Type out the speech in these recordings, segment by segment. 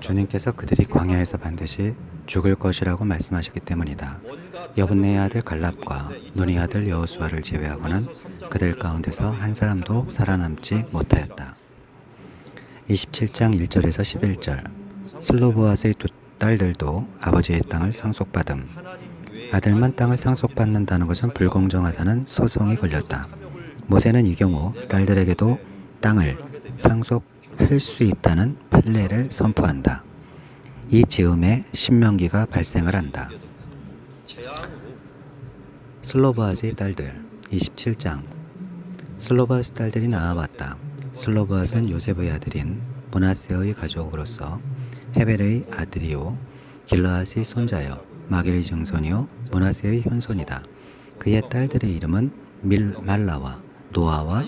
주님께서 그들이 광야에서 반드시 죽을 것이라고 말씀하셨기 때문이다. 여분네의 아들 갈렙과 눈의 아들 여호수아를 제외하고는 그들 가운데서 한 사람도 살아남지 못하였다. 27장 1절에서 11절. 슬로보앗의 두 딸들도 아버지의 땅을 상속받음. 아들만 땅을 상속받는다는 것은 불공정하다는 소송이 걸렸다. 모세는 이 경우 딸들에게도 땅을 상속할 수 있다는 판례를 선포한다. 이 즈음에 신명기가 발생을 한다. 슬로보앗의 딸들 27장. 슬로보앗의 딸들이 나아왔다. 슬로보앗은 요셉의 아들인 므낫세의 가족으로서 헤벨의 아들이요 길르앗의 손자여 마길의 증손이요 므낫세의 현손이다. 그의 딸들의 이름은 말라와 노아와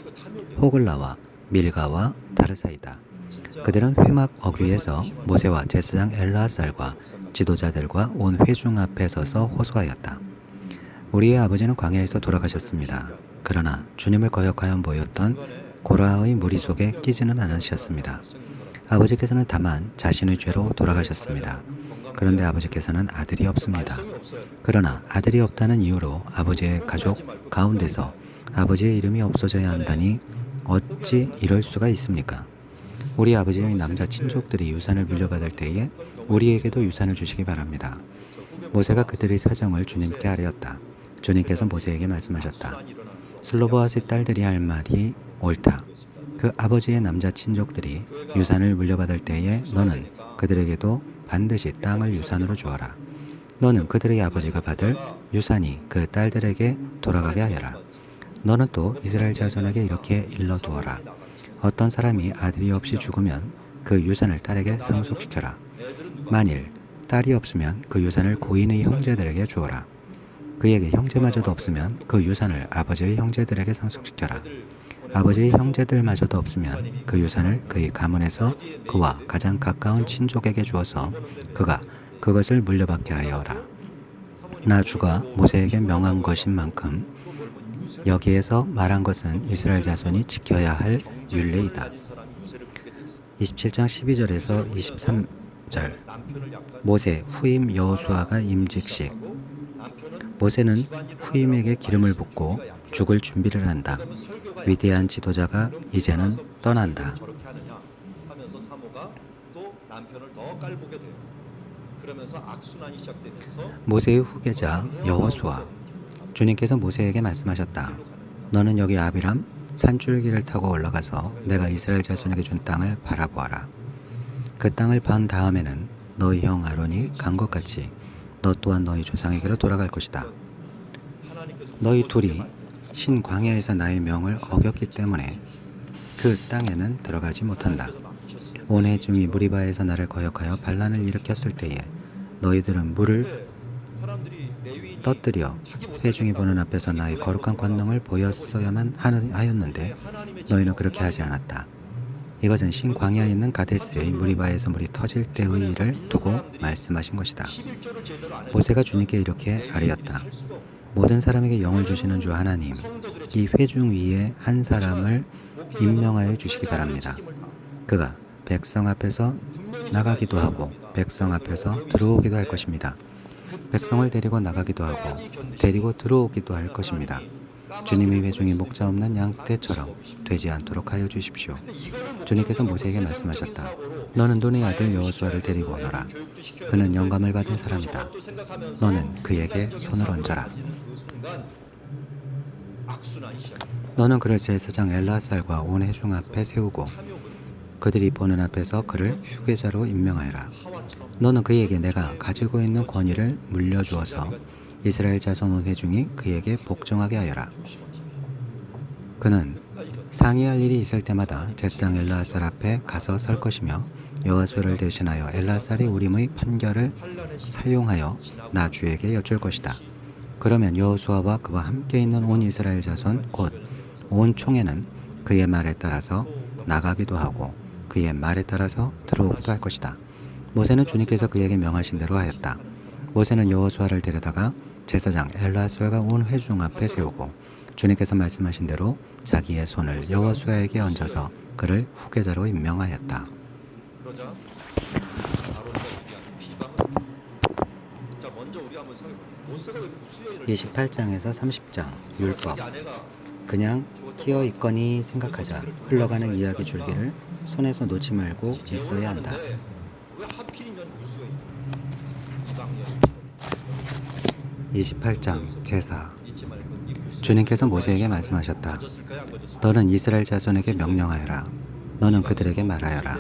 호글라와 밀가와 다르사이다. 그들은 회막 어귀에서 모세와 제사장 엘르아살과 지도자들과 온 회중 앞에 서서 호소하였다. 우리의 아버지는 광야에서 돌아가셨습니다. 그러나 주님을 거역하여 모였던 고라의 무리 속에 끼지는 않으셨습니다. 아버지께서는 다만 자신의 죄로 돌아가셨습니다. 그런데 아버지께서는 아들이 없습니다. 그러나 아들이 없다는 이유로 아버지의 가족 가운데서 아버지의 이름이 없어져야 한다니 어찌 이럴 수가 있습니까? 우리 아버지의 남자 친족들이 유산을 물려받을 때에 우리에게도 유산을 주시기 바랍니다. 모세가 그들의 사정을 주님께 아뢰었다. 주님께서 모세에게 말씀하셨다. 슬로보앗의 딸들이 할 말이 옳다. 그 아버지의 남자 친족들이 유산을 물려받을 때에 너는 그들에게도 반드시 땅을 유산으로 주어라. 너는 그들의 아버지가 받을 유산이 그 딸들에게 돌아가게 하여라. 너는 또 이스라엘 자손에게 이렇게 일러두어라. 어떤 사람이 아들이 없이 죽으면 그 유산을 딸에게 상속시켜라. 만일 딸이 없으면 그 유산을 고인의 형제들에게 주어라. 그에게 형제마저도 없으면 그 유산을 아버지의 형제들에게 상속시켜라. 아버지의 형제들마저도 없으면 그 유산을 그의 가문에서 그와 가장 가까운 친족에게 주어서 그가 그것을 물려받게 하여라. 나 주가 모세에게 명한 것인 만큼 여기에서 말한 것은 이스라엘 자손이 지켜야 할 율례이다. 27장 12절에서 23절. 모세 후임 여호수아가 임직식. 모세는 후임에게 기름을 붓고 죽을 준비를 한다. 위대한 지도자가 이제는 떠난다. 모세의 후계자 여호수아. 주님께서 모세에게 말씀하셨다. 너는 여기 아비람 산줄기를 타고 올라가서 내가 이스라엘 자손에게 준 땅을 바라보아라. 그 땅을 반 다음에는 너희 형 아론이 간 것 같이 너 또한 너희 조상에게로 돌아갈 것이다. 너희 둘이 신 광야에서 나의 명을 어겼기 때문에 그 땅에는 들어가지 못한다. 온 회중이 무리바에서 나를 거역하여 반란을 일으켰을 때에 너희들은 물을 떠뜨려 회중이 보는 앞에서 나의 거룩한 권능을 보였어야만 하였는데 너희는 그렇게 하지 않았다. 이것은 신 광야에 있는 가데스의 무리바에서 물이 터질 때의 일을 두고 말씀하신 것이다. 모세가 주님께 이렇게 아뢰었다. 모든 사람에게 영을 주시는 주 하나님, 이 회중 위에 한 사람을 임명하여 주시기 바랍니다. 그가 백성 앞에서 나가기도 하고 백성 앞에서 들어오기도 할 것입니다. 백성을 데리고 나가기도 하고 데리고 들어오기도 할 것입니다. 주님의 회중이 목자 없는 양떼처럼 되지 않도록 하여 주십시오. 주님께서 모세에게 말씀하셨다. 너는 눈의 아들 여호수아를 데리고 오너라. 그는 영감을 받은 사람이다. 너는 그에게 손을 얹어라. 너는 그를 제사장 엘르아살과 온 회중 앞에 세우고 그들이 보는 앞에서 그를 후계자로 임명하여라. 너는 그에게 내가 가지고 있는 권위를 물려주어서 이스라엘 자손 온 회중이 그에게 복종하게 하여라. 그는 상의할 일이 있을 때마다 제사장 엘르아살 앞에 가서 설 것이며 여호수아를 대신하여 엘르아살이 우림의 판결을 사용하여 나 주에게 여쭐 것이다. 그러면 여호수아와 그와 함께 있는 온 이스라엘 자손 곧 온 총회는 그의 말에 따라서 나가기도 하고 그의 말에 따라서 들어오기도 할 것이다. 모세는 주님께서 그에게 명하신 대로 하였다. 모세는 여호수아를 데려다가 제사장 엘르아살과 온 회중 앞에 세우고 주님께서 말씀하신 대로 자기의 손을 여호수아에게 얹어서 그를 후계자로 임명하였다. 그러자 아론과 미디안 비방을. 자, 먼저 우리 한번 살펴볼게요. 모세가 왜 구스여인을 28장에서 30장 율법. 자기 아내가 그냥 끼어 있거니 생각하자. 흘러가는 이야기 줄기를 손에서 놓지 말고 있어야 한다. 왜 하필이면 구스여인? 비방이야. 28장 제사. 잊지 말고 이 구스여인 주님께서 모세에게 말씀하셨다. 가졌을까요? 안 가졌을까요? 너는 이스라엘 자손에게 명령하여라. 너는 그들에게 말하여라.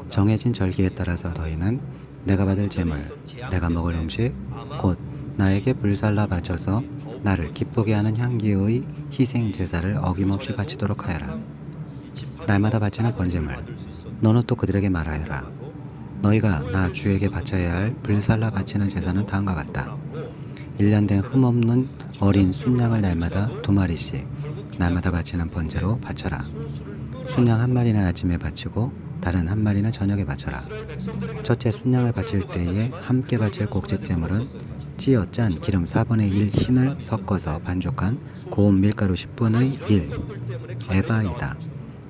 정해진 절기에 따라서 너희는 내가 받을 제물, 내가 먹을 음식, 곧 나에게 불살라 바쳐서 나를 기쁘게 하는 향기의 희생 제사를 어김없이 바치도록 하여라. 날마다 바치는 번제물, 너는 또 그들에게 말하여라. 너희가 나 주에게 바쳐야 할 불살라 바치는 제사는 다음과 같다. 1년 된 흠없는 어린 순양을 날마다 2마리씩 날마다 바치는 번제로 바쳐라. 순양 1마리는 아침에 바치고 다른 1마리는 저녁에 바쳐라. 첫째 순양을 바칠 때에 함께 바칠 곡식제물은 찌어 짠 기름 4분의 1 흰을 섞어서 반죽한 고운 밀가루 10분의 1 에바이다.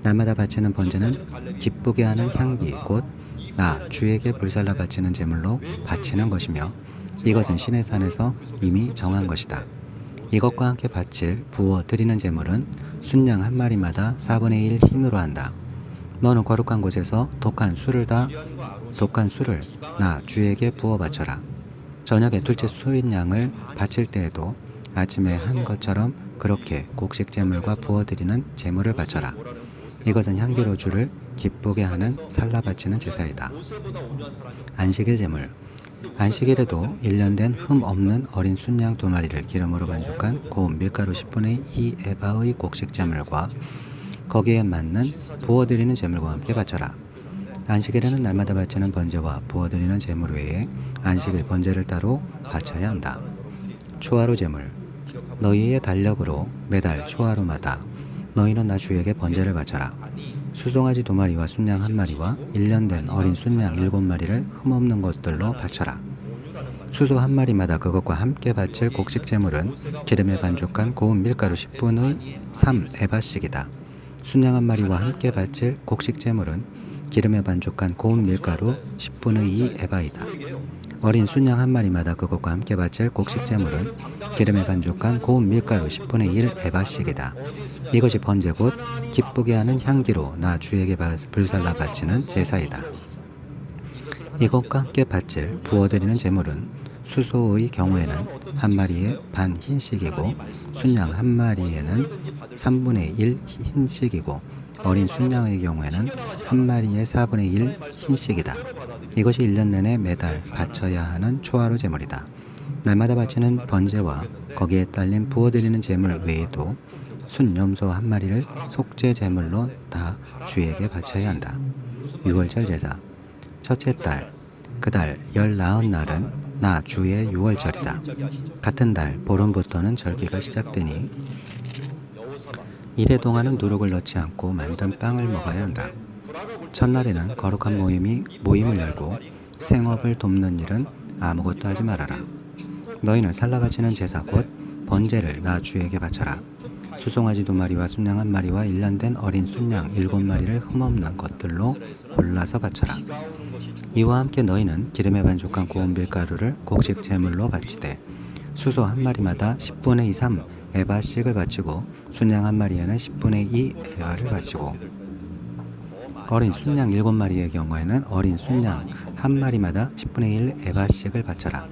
날마다 바치는 번제는 기쁘게 하는 향기 곧 나 주에게 불살라 바치는 제물로 바치는 것이며 이것은 신의 산에서 이미 정한 것이다. 이것과 함께 바칠 부어 드리는 제물은 순양 1마리마다 4분의 1 흰으로 한다. 너는 거룩한 곳에서 독한 술을 나 주에게 부어 바쳐라. 저녁에 둘째 수인 양을 바칠 때에도 아침에 한 것처럼 그렇게 곡식 제물과 부어 드리는 제물을 바쳐라. 이것은 향기로 주를 기쁘게 하는 살라 바치는 제사이다. 안식일 제물. 안식일에도 1년 된 흠 없는 어린 순양 2마리를 기름으로 반죽한 고운 밀가루 10분의 2 에바의 곡식 제물과 거기에 맞는 부어드리는 제물과 함께 바쳐라. 안식일에는 날마다 바치는 번제와 부어드리는 제물 외에 안식일 번제를 따로 바쳐야 한다. 초하루 제물. 너희의 달력으로 매달 초하루마다 너희는 나 주에게 번제를 바쳐라. 수송아지 2마리와 순양 1마리와 1년 된 어린 순양 7마리를 흠없는 것들로 바쳐라. 수소 1마리마다 그것과 함께 바칠 곡식 제물은 기름에 반죽한 고운 밀가루 10분의 3 에바씩이다. 순양 1마리와 함께 바칠 곡식 제물은 기름에 반죽한 고운 밀가루 10분의 2 에바이다. 어린 순양 1마리마다 그것과 함께 바칠 곡식 제물은 기름에 반죽한 고운 밀가루 10분의 1 에바씩이다. 이것이 번제 곧 기쁘게 하는 향기로 나 주에게 불살라 바치는 제사이다. 이것과 함께 바칠 부어드리는 제물은 수소의 경우에는 1마리에 반 흰식이고 순양 1마리에는 3분의 1 흰식이고 어린 순양의 경우에는 1마리에 4분의 1 흰식이다. 이것이 1년 내내 매달 바쳐야 하는 초하루 제물이다. 날마다 바치는 번제와 거기에 딸린 부어드리는 제물 외에도 순염소 1마리를 속죄 제물로 다 주에게 바쳐야 한다. 6월절 제사. 첫째 달, 그 달 19날은 나 주의 6월절이다. 같은 달 보름부터는 절기가 시작되니 이래 동안은 누룩을 넣지 않고 만든 빵을 먹어야 한다. 첫날에는 거룩한 모임을 열고 생업을 돕는 일은 아무것도 하지 말아라. 너희는 살라 바치는 제사 곧 번제를 나 주에게 바쳐라. 수송아지 2마리와 순양 1마리와 1년 된 어린 순양 7마리를 흠없는 것들로 골라서 바쳐라. 이와 함께 너희는 기름에 반죽한 고운 밀가루를 곡식 제물로 바치되 수소 1마리마다 10분의 2 3 에바씩을 바치고 순양 1마리에는 10분의 2 에바를 바치고 어린 순양 7마리의 경우에는 어린 순양 1마리마다 10분의 1 에바씩을 바쳐라.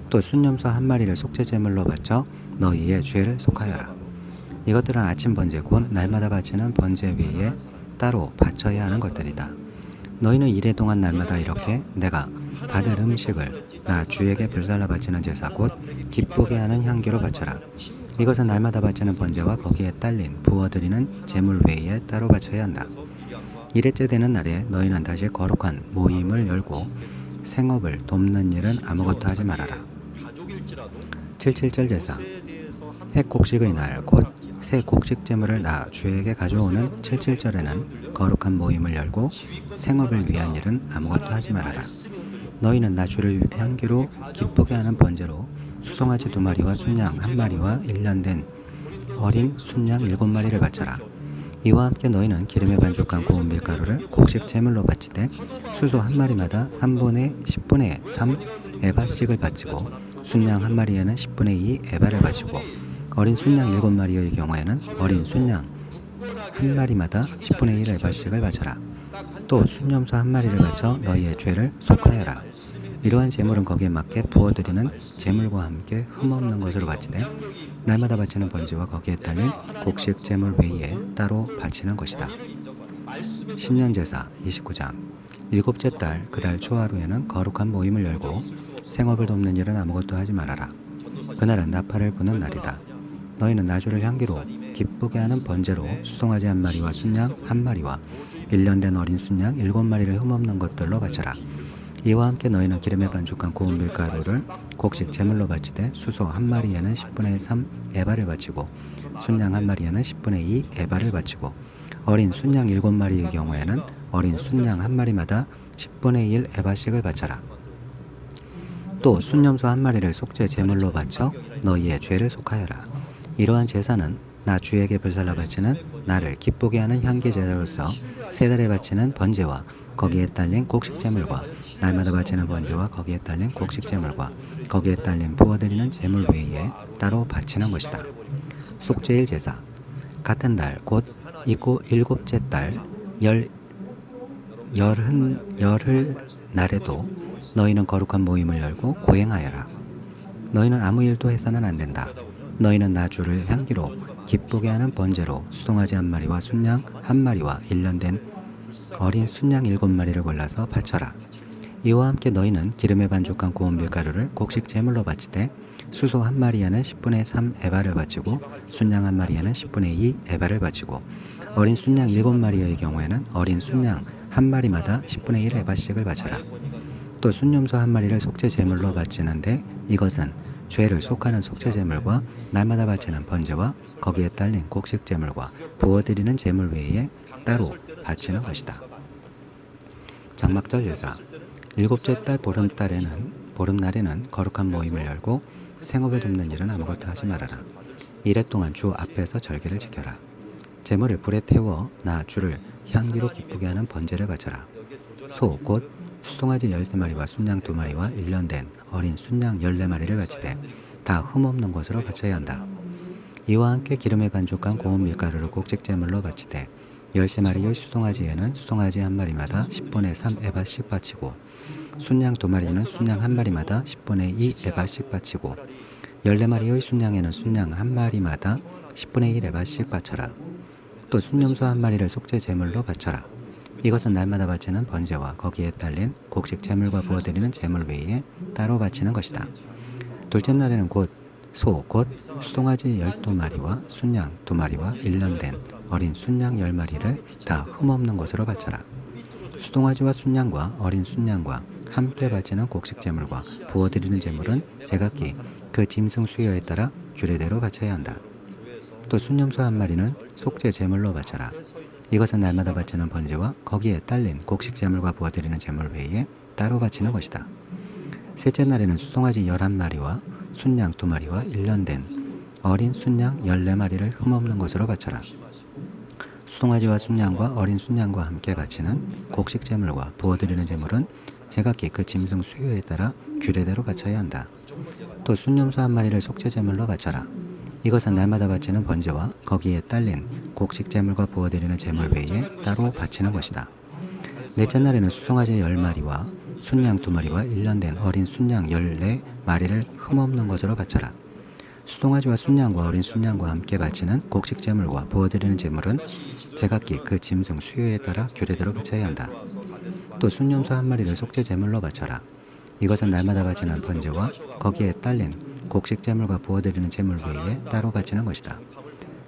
또 순염소 1마리를 속죄제물로 바쳐 너희의 죄를 속하여라. 이것들은 아침 번제 곧 날마다 바치는 번제 외에 따로 바쳐야 하는 것들이다. 너희는 이래 동안 날마다 이렇게 내가 받을 음식을 나 주에게 불살라 바치는 제사 곧 기쁘게 하는 향기로 바쳐라. 이것은 날마다 바치는 번제와 거기에 딸린 부어드리는 제물 외에 따로 바쳐야 한다. 이래째 되는 날에 너희는 다시 거룩한 모임을 열고 생업을 돕는 일은 아무것도 하지 말아라. 77절 제사. 핵곡식의 날 곧 새 곡식 제물을 나 주에게 가져오는 77절에는 거룩한 모임을 열고 생업을 위한 일은 아무것도 하지 말아라. 너희는 나 주를 향기로 기쁘게 하는 번제로 수송아지 2마리와 순양 1마리와 1년 된 어린 순양 7마리를 바쳐라. 이와 함께 너희는 기름에 반죽한 고운 밀가루를 곡식 제물로 바치되 수소 한 마리마다 3분의 10분의 3 에바씩을 바치고 순양 한 마리에는 10분의 2 에바를 바치고 어린 순양 7마리의 경우에는 어린 순양 한 마리마다 10분의 1 에바씩을 바쳐라. 또 순염소 한 마리를 바쳐 너희의 죄를 속하여라. 이러한 제물은 거기에 맞게 부어드리는 제물과 함께 흠없는 것으로 바치되 날마다 바치는 번제와 거기에 딸린 곡식 제물 외에 따로 바치는 것이다. 신년제사 29장 일곱째 달 그 달 초하루에는 거룩한 모임을 열고 생업을 돕는 일은 아무것도 하지 말아라. 그날은 나팔을 부는 날이다. 너희는 나주를 향기로 기쁘게 하는 번제로 수송아지 한 마리와 순양 한 마리와 1년 된 어린 순양 7마리를 흠없는 것들로 바쳐라. 이와 함께 너희는 기름에 반죽한 고운 밀가루를 곡식 제물로 바치되 수소 한 마리에는 10분의 3 에바를 바치고 순양 한 마리에는 10분의 2 에바를 바치고 어린 순양 7마리의 경우에는 어린 순양 한 마리마다 10분의 1 에바씩을 바쳐라. 또 순염소 한 마리를 속죄 제물로 바쳐 너희의 죄를 속하여라. 이러한 제사는 나 주에게 불살라 바치는 나를 기쁘게 하는 향기 제사로서 세 달에 바치는 번제와 거기에 딸린 곡식 제물과 날마다 바치는 번제와 거기에 딸린 곡식 제물과 거기에 딸린 부어드리는 제물 외에 따로 바치는 것이다. 속죄일 제사 같은 달 곧 이고 일곱째 달 열흘 날에도 너희는 거룩한 모임을 열고 고행하여라. 너희는 아무 일도 해서는 안 된다. 너희는 나 주를 향기로 기쁘게 하는 번제로 수송아지 한 마리와 순양 한 마리와 1년 된 어린 순양 7마리를 골라서 바쳐라. 이와 함께 너희는 기름에 반죽한 고운 밀가루를 곡식 제물로 바치되 수소 한 마리에는 10분의 3 에바를 바치고 순양 한 마리에는 10분의 2 에바를 바치고 어린 순양 7마리의 경우에는 어린 순양 한 마리마다 10분의 1 에바씩을 바쳐라. 또 순염소 한 마리를 속죄 제물로 바치는데 이것은 죄를 속하는 속죄 제물과 날마다 바치는 번제와 거기에 딸린 곡식 제물과 부어드리는 제물 외에 따로 바치는 것이다. 장막절 제사 일곱째 달 보름날에는 거룩한 모임을 열고 생업을 돕는 일은 아무것도 하지 말아라. 이래 동안 주 앞에서 절기를 지켜라. 제물을 불에 태워 나 주를 향기로 기쁘게 하는 번제를 바쳐라. 소 곧 수송아지 13마리와 순양 2마리와 1년 된 어린 순양 14마리를 바치되 다 흠없는 것으로 바쳐야 한다. 이와 함께 기름에 반죽한 고운 밀가루를 곡식 제물로 바치되 13마리의 수송아지에는 수송아지 한 마리마다 10분의 3 에바씩 바치고 순양 2마리는 순양 한 마리마다 10분의 2 에바씩 바치고 14마리의 순양에는 순양 한 마리마다 10분의 1 에바씩 바쳐라. 또 순염소 한 마리를 속죄 제물로 바쳐라. 이것은 날마다 바치는 번제와 거기에 딸린 곡식 제물과 부어드리는 제물 외에 따로 바치는 것이다. 둘째 날에는 곧 수송아지 12마리와 순양 2마리와 1년 된 어린 순양 10마리를 다 흠없는 것으로 바쳐라. 수송아지와 순양과 어린 순양과 함께 바치는 곡식 제물과 부어드리는 제물은 제각기 그 짐승 수요에 따라 규례대로 바쳐야 한다. 또 순염소 한 마리는 속죄 제물로 바쳐라. 이것은 날마다 바치는 번제와 거기에 딸린 곡식 제물과 부어드리는 제물 외에 따로 바치는 것이다. 셋째 날에는 수송아지 11마리와 순양 2마리와 1년 된 어린 순양 14마리를 흠없는 것으로 바쳐라. 수송아지와 순양과 어린 순양과 함께 바치는 곡식 제물과 부어드리는 제물은 제각기 그 짐승 수요에 따라 규례대로 바쳐야 한다. 또 순염소 한 마리를 속죄 제물로 바쳐라. 이것은 날마다 바치는 번제와 거기에 딸린 곡식 제물과 부어드리는 제물 외에 따로 바치는 것이다. 넷째 날에는 수송아지 10마리와 순양 2마리와 1년 된 어린 순양 14마리를 흠없는 것으로 바쳐라. 수송아지와 순양과 어린 순양과 함께 바치는 곡식 제물과 부어드리는 제물은 제각기 그 짐승 수요에 따라 규례대로 바쳐야 한다. 또 순염소 한 마리를 속죄 제물로 바쳐라. 이것은 날마다 바치는 번제와 거기에 딸린 곡식 제물과 부어드리는 제물 외에 따로 바치는 것이다.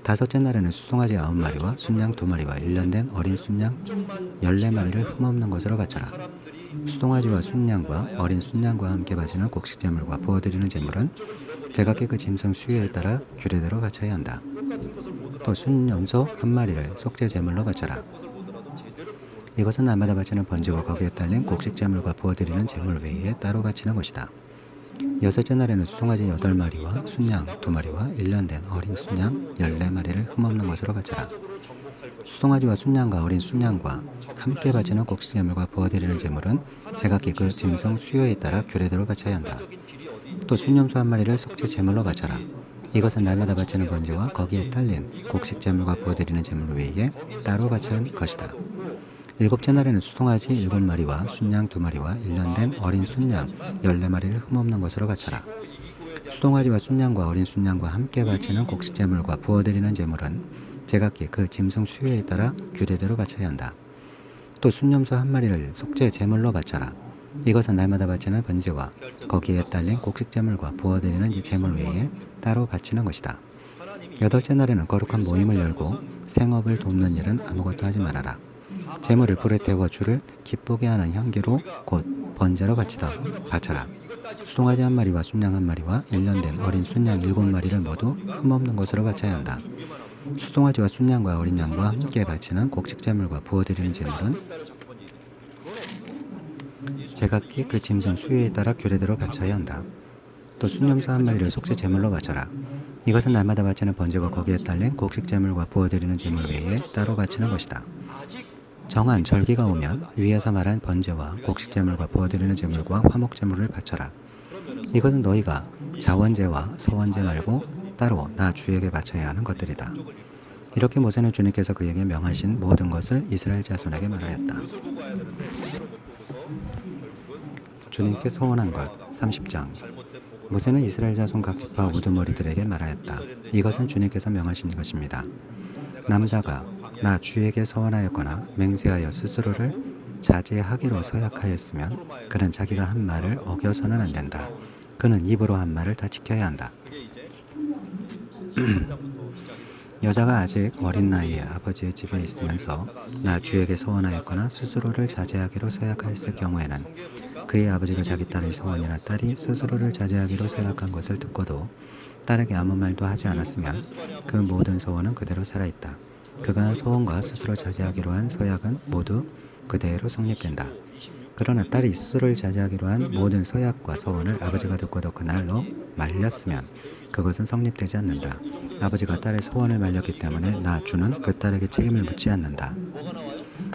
다섯째 날에는 수송아지 9마리와 순양 2마리와 1년 된 어린 순양 14마리를 흠없는 것으로 바쳐라. 수송아지와 순양과 어린 순양과 함께 바치는 곡식 제물과 부어드리는 제물은 제각기 그 짐승 수요에 따라 규례대로 바쳐야 한다. 또 순염소 한 마리를 속죄 제물로 바쳐라. 이것은 날마다 바치는 번제와 거기에 딸린 곡식 제물과 부어드리는 제물 외에 따로 바치는 것이다. 여섯째 날에는 수송아지 8마리와 순양 2마리와 1년 된 어린 순양 14마리를 흠없는 것으로 바쳐라. 수송아지와 순양과 어린 순양과 함께 바치는 곡식제물과 부어드리는 제물은 제각기 그 짐승 수요에 따라 규례대로 바쳐야 한다. 또 순염소 1마리를 속죄 제물로 바쳐라. 이것은 날마다 바치는 번제와 거기에 딸린 곡식 제물과 부어드리는 제물 외에 따로 바쳐야 할 것이다. 일곱째 날에는 수송아지 7마리와 순양 2마리와 1년 된 어린 순양 14마리를 흠없는 것으로 바쳐라. 수송아지와 순양과 어린 순양과 함께 바치는 곡식 제물과 부어드리는 제물은 제각기 그 짐승 수요에 따라 규례대로 바쳐야 한다. 또 순염소 1마리를 속죄 제물로 바쳐라. 이것은 날마다 바치는 번제와 거기에 딸린 곡식 제물과 부어드리는 제물 외에 따로 바치는 것이다. 여덟째 날에는 거룩한 모임을 열고 생업을 돕는 일은 아무것도 하지 말아라. 제물을 불에 태워 주를 기쁘게 하는 향기로 곧 번제로 바쳐라. 수송아지 1마리와 순양 1마리와 1년 된 어린 순양 7마리를 모두 흠없는 것으로 바쳐야 한다. 수송아지와 순양과 어린 양과 함께 바치는 곡식 제물과 부어드리는 제물은 제각기 그 짐승 수요에 따라 규례대로 바쳐야 한다. 또 순염소 1마리를 속죄 제물로 바쳐라. 이것은 날마다 바치는 번제와 거기에 딸린 곡식 제물과 부어드리는 제물 외에 따로 바치는 것이다. 정한 절기가 오면 위에서 말한 번제와 곡식 제물과 부어드리는 제물과 화목 제물을 바쳐라. 이것은 너희가 자원제와 서원제 말고 따로 나 주에게 바쳐야 하는 것들이다. 이렇게 모세는 주님께서 그에게 명하신 모든 것을 이스라엘 자손에게 말하였다. 주님께 서원한 것 30장. 모세는 이스라엘 자손 각 지파 우두머리들에게 말하였다. 이것은 주님께서 명하신 것입니다. 남자가 나 주에게 서원하였거나 맹세하여 스스로를 자제하기로 서약하였으면 그는 자기가 한 말을 어겨서는 안 된다. 그는 입으로 한 말을 다 지켜야 한다. 여자가 아직 어린 나이에 아버지의 집에 있으면서 나 주에게 서원하였거나 스스로를 자제하기로 서약하였을 경우에는 그의 아버지가 자기 딸의 서원이나 딸이 스스로를 자제하기로 서약한 것을 듣고도 딸에게 아무 말도 하지 않았으면 그 모든 서원은 그대로 살아있다. 그가 한 서원과 스스로 자제하기로 한 서약은 모두 그대로 성립된다. 그러나 딸이 스스로를 자제하기로 한 모든 서약과 서원을 아버지가 듣고도 그날로 말렸으면 그것은 성립되지 않는다. 아버지가 딸의 서원을 말렸기 때문에 나 주는 그 딸에게 책임을 묻지 않는다.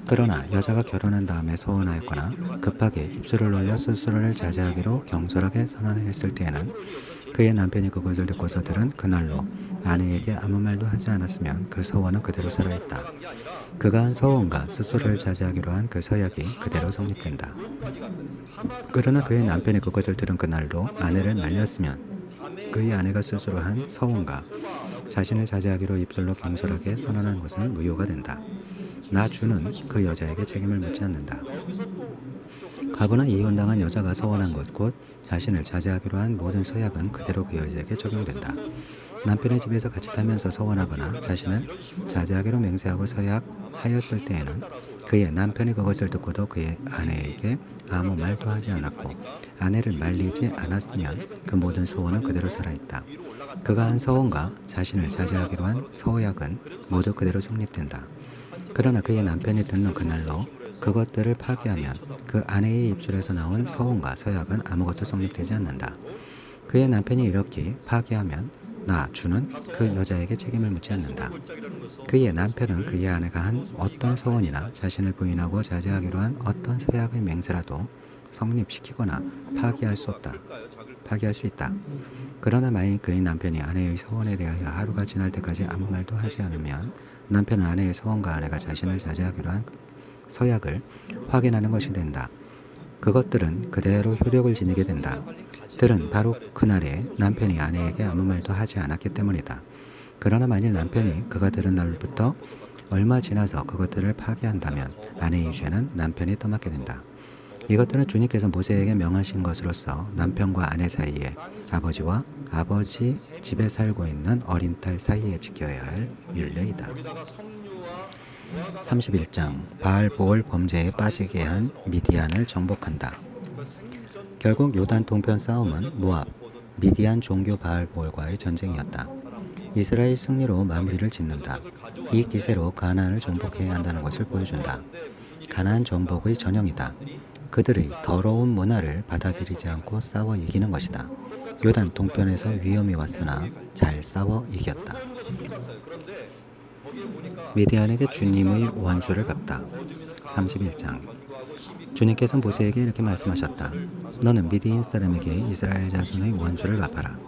그러나 여자가 결혼한 다음에 서원하였거나 급하게 입술을 올려 스스로를 자제하기로 경솔하게 선언했을 때에는 그의 남편이 그것을 듣고서 들은 그날로 아내에게 아무 말도 하지 않았으면 그 서원은 그대로 살아있다. 그가 한 서원과 스스로를 자제하기로 한 그 서약이 그대로 성립된다. 그러나 그의 남편이 그것을 들은 그날로 아내를 말렸으면 그의 아내가 스스로 한 서원과 자신을 자제하기로 입술로 경솔하게 선언한 것은 무효가 된다. 나 주는 그 여자에게 책임을 묻지 않는다. 가부나 이혼당한 여자가 서원한 것 곧 자신을 자제하기로 한 모든 서약은 그대로 그 여자에게 적용된다. 남편의 집에서 같이 살면서 서원하거나 자신을 자제하기로 맹세하고 서약하였을 때에는 그의 남편이 그것을 듣고도 그의 아내에게 아무 말도 하지 않았고 아내를 말리지 않았으면 그 모든 서원은 그대로 살아있다. 그가 한 서원과 자신을 자제하기로 한 서약은 모두 그대로 성립된다. 그러나 그의 남편이 듣는 그날로 그것들을 파기하면 그 아내의 입술에서 나온 서원과 서약은 아무것도 성립되지 않는다. 그의 남편이 이렇게 파기하면 나 주는 그 여자에게 책임을 묻지 않는다. 그의 남편은 그의 아내가 한 어떤 서원이나 자신을 부인하고 자제하기로 한 어떤 서약의 맹세라도 성립시키거나 파기할 수 있다. 그러나 만일 그의 남편이 아내의 서원에 대하여 하루가 지날 때까지 아무 말도 하지 않으면 남편은 아내의 서원과 아내가 자신을 자제하기로 한 서약을 확인하는 것이 된다. 그것들은 그대로 효력을 지니게 된다. 들은 바로 그날에 남편이 아내에게 아무 말도 하지 않았기 때문이다. 그러나 만일 남편이 그가 들은 날부터 얼마 지나서 그것들을 파기한다면 아내의 죄는 남편이 떠맡게 된다. 이것들은 주님께서 모세에게 명하신 것으로서 남편과 아내 사이에 아버지와 아버지 집에 살고 있는 어린 딸 사이에 지켜야 할 율례이다. 31장 바알보올 범죄에 빠지게 한 미디안을 정복한다. 결국 요단 동편 싸움은 모압, 미디안 종교 바알보올과의 전쟁이었다. 이스라엘 승리로 마무리를 짓는다. 이 기세로 가나안을 정복해야 한다는 것을 보여준다. 가나안 정복의 전형이다. 그들의 더러운 문화를 받아들이지 않고 싸워 이기는 것이다. 요단 동편에서 위험이 왔으나 잘 싸워 이겼다. 그런 것은 똑같아요. 그런데 거기에 보니까 미디안에게 주님의 원수를 갚다. 31장. 주님께서 모세에게 이렇게 말씀하셨다. 너는 미디안 사람에게 이스라엘 자손의 원수를 갚아라.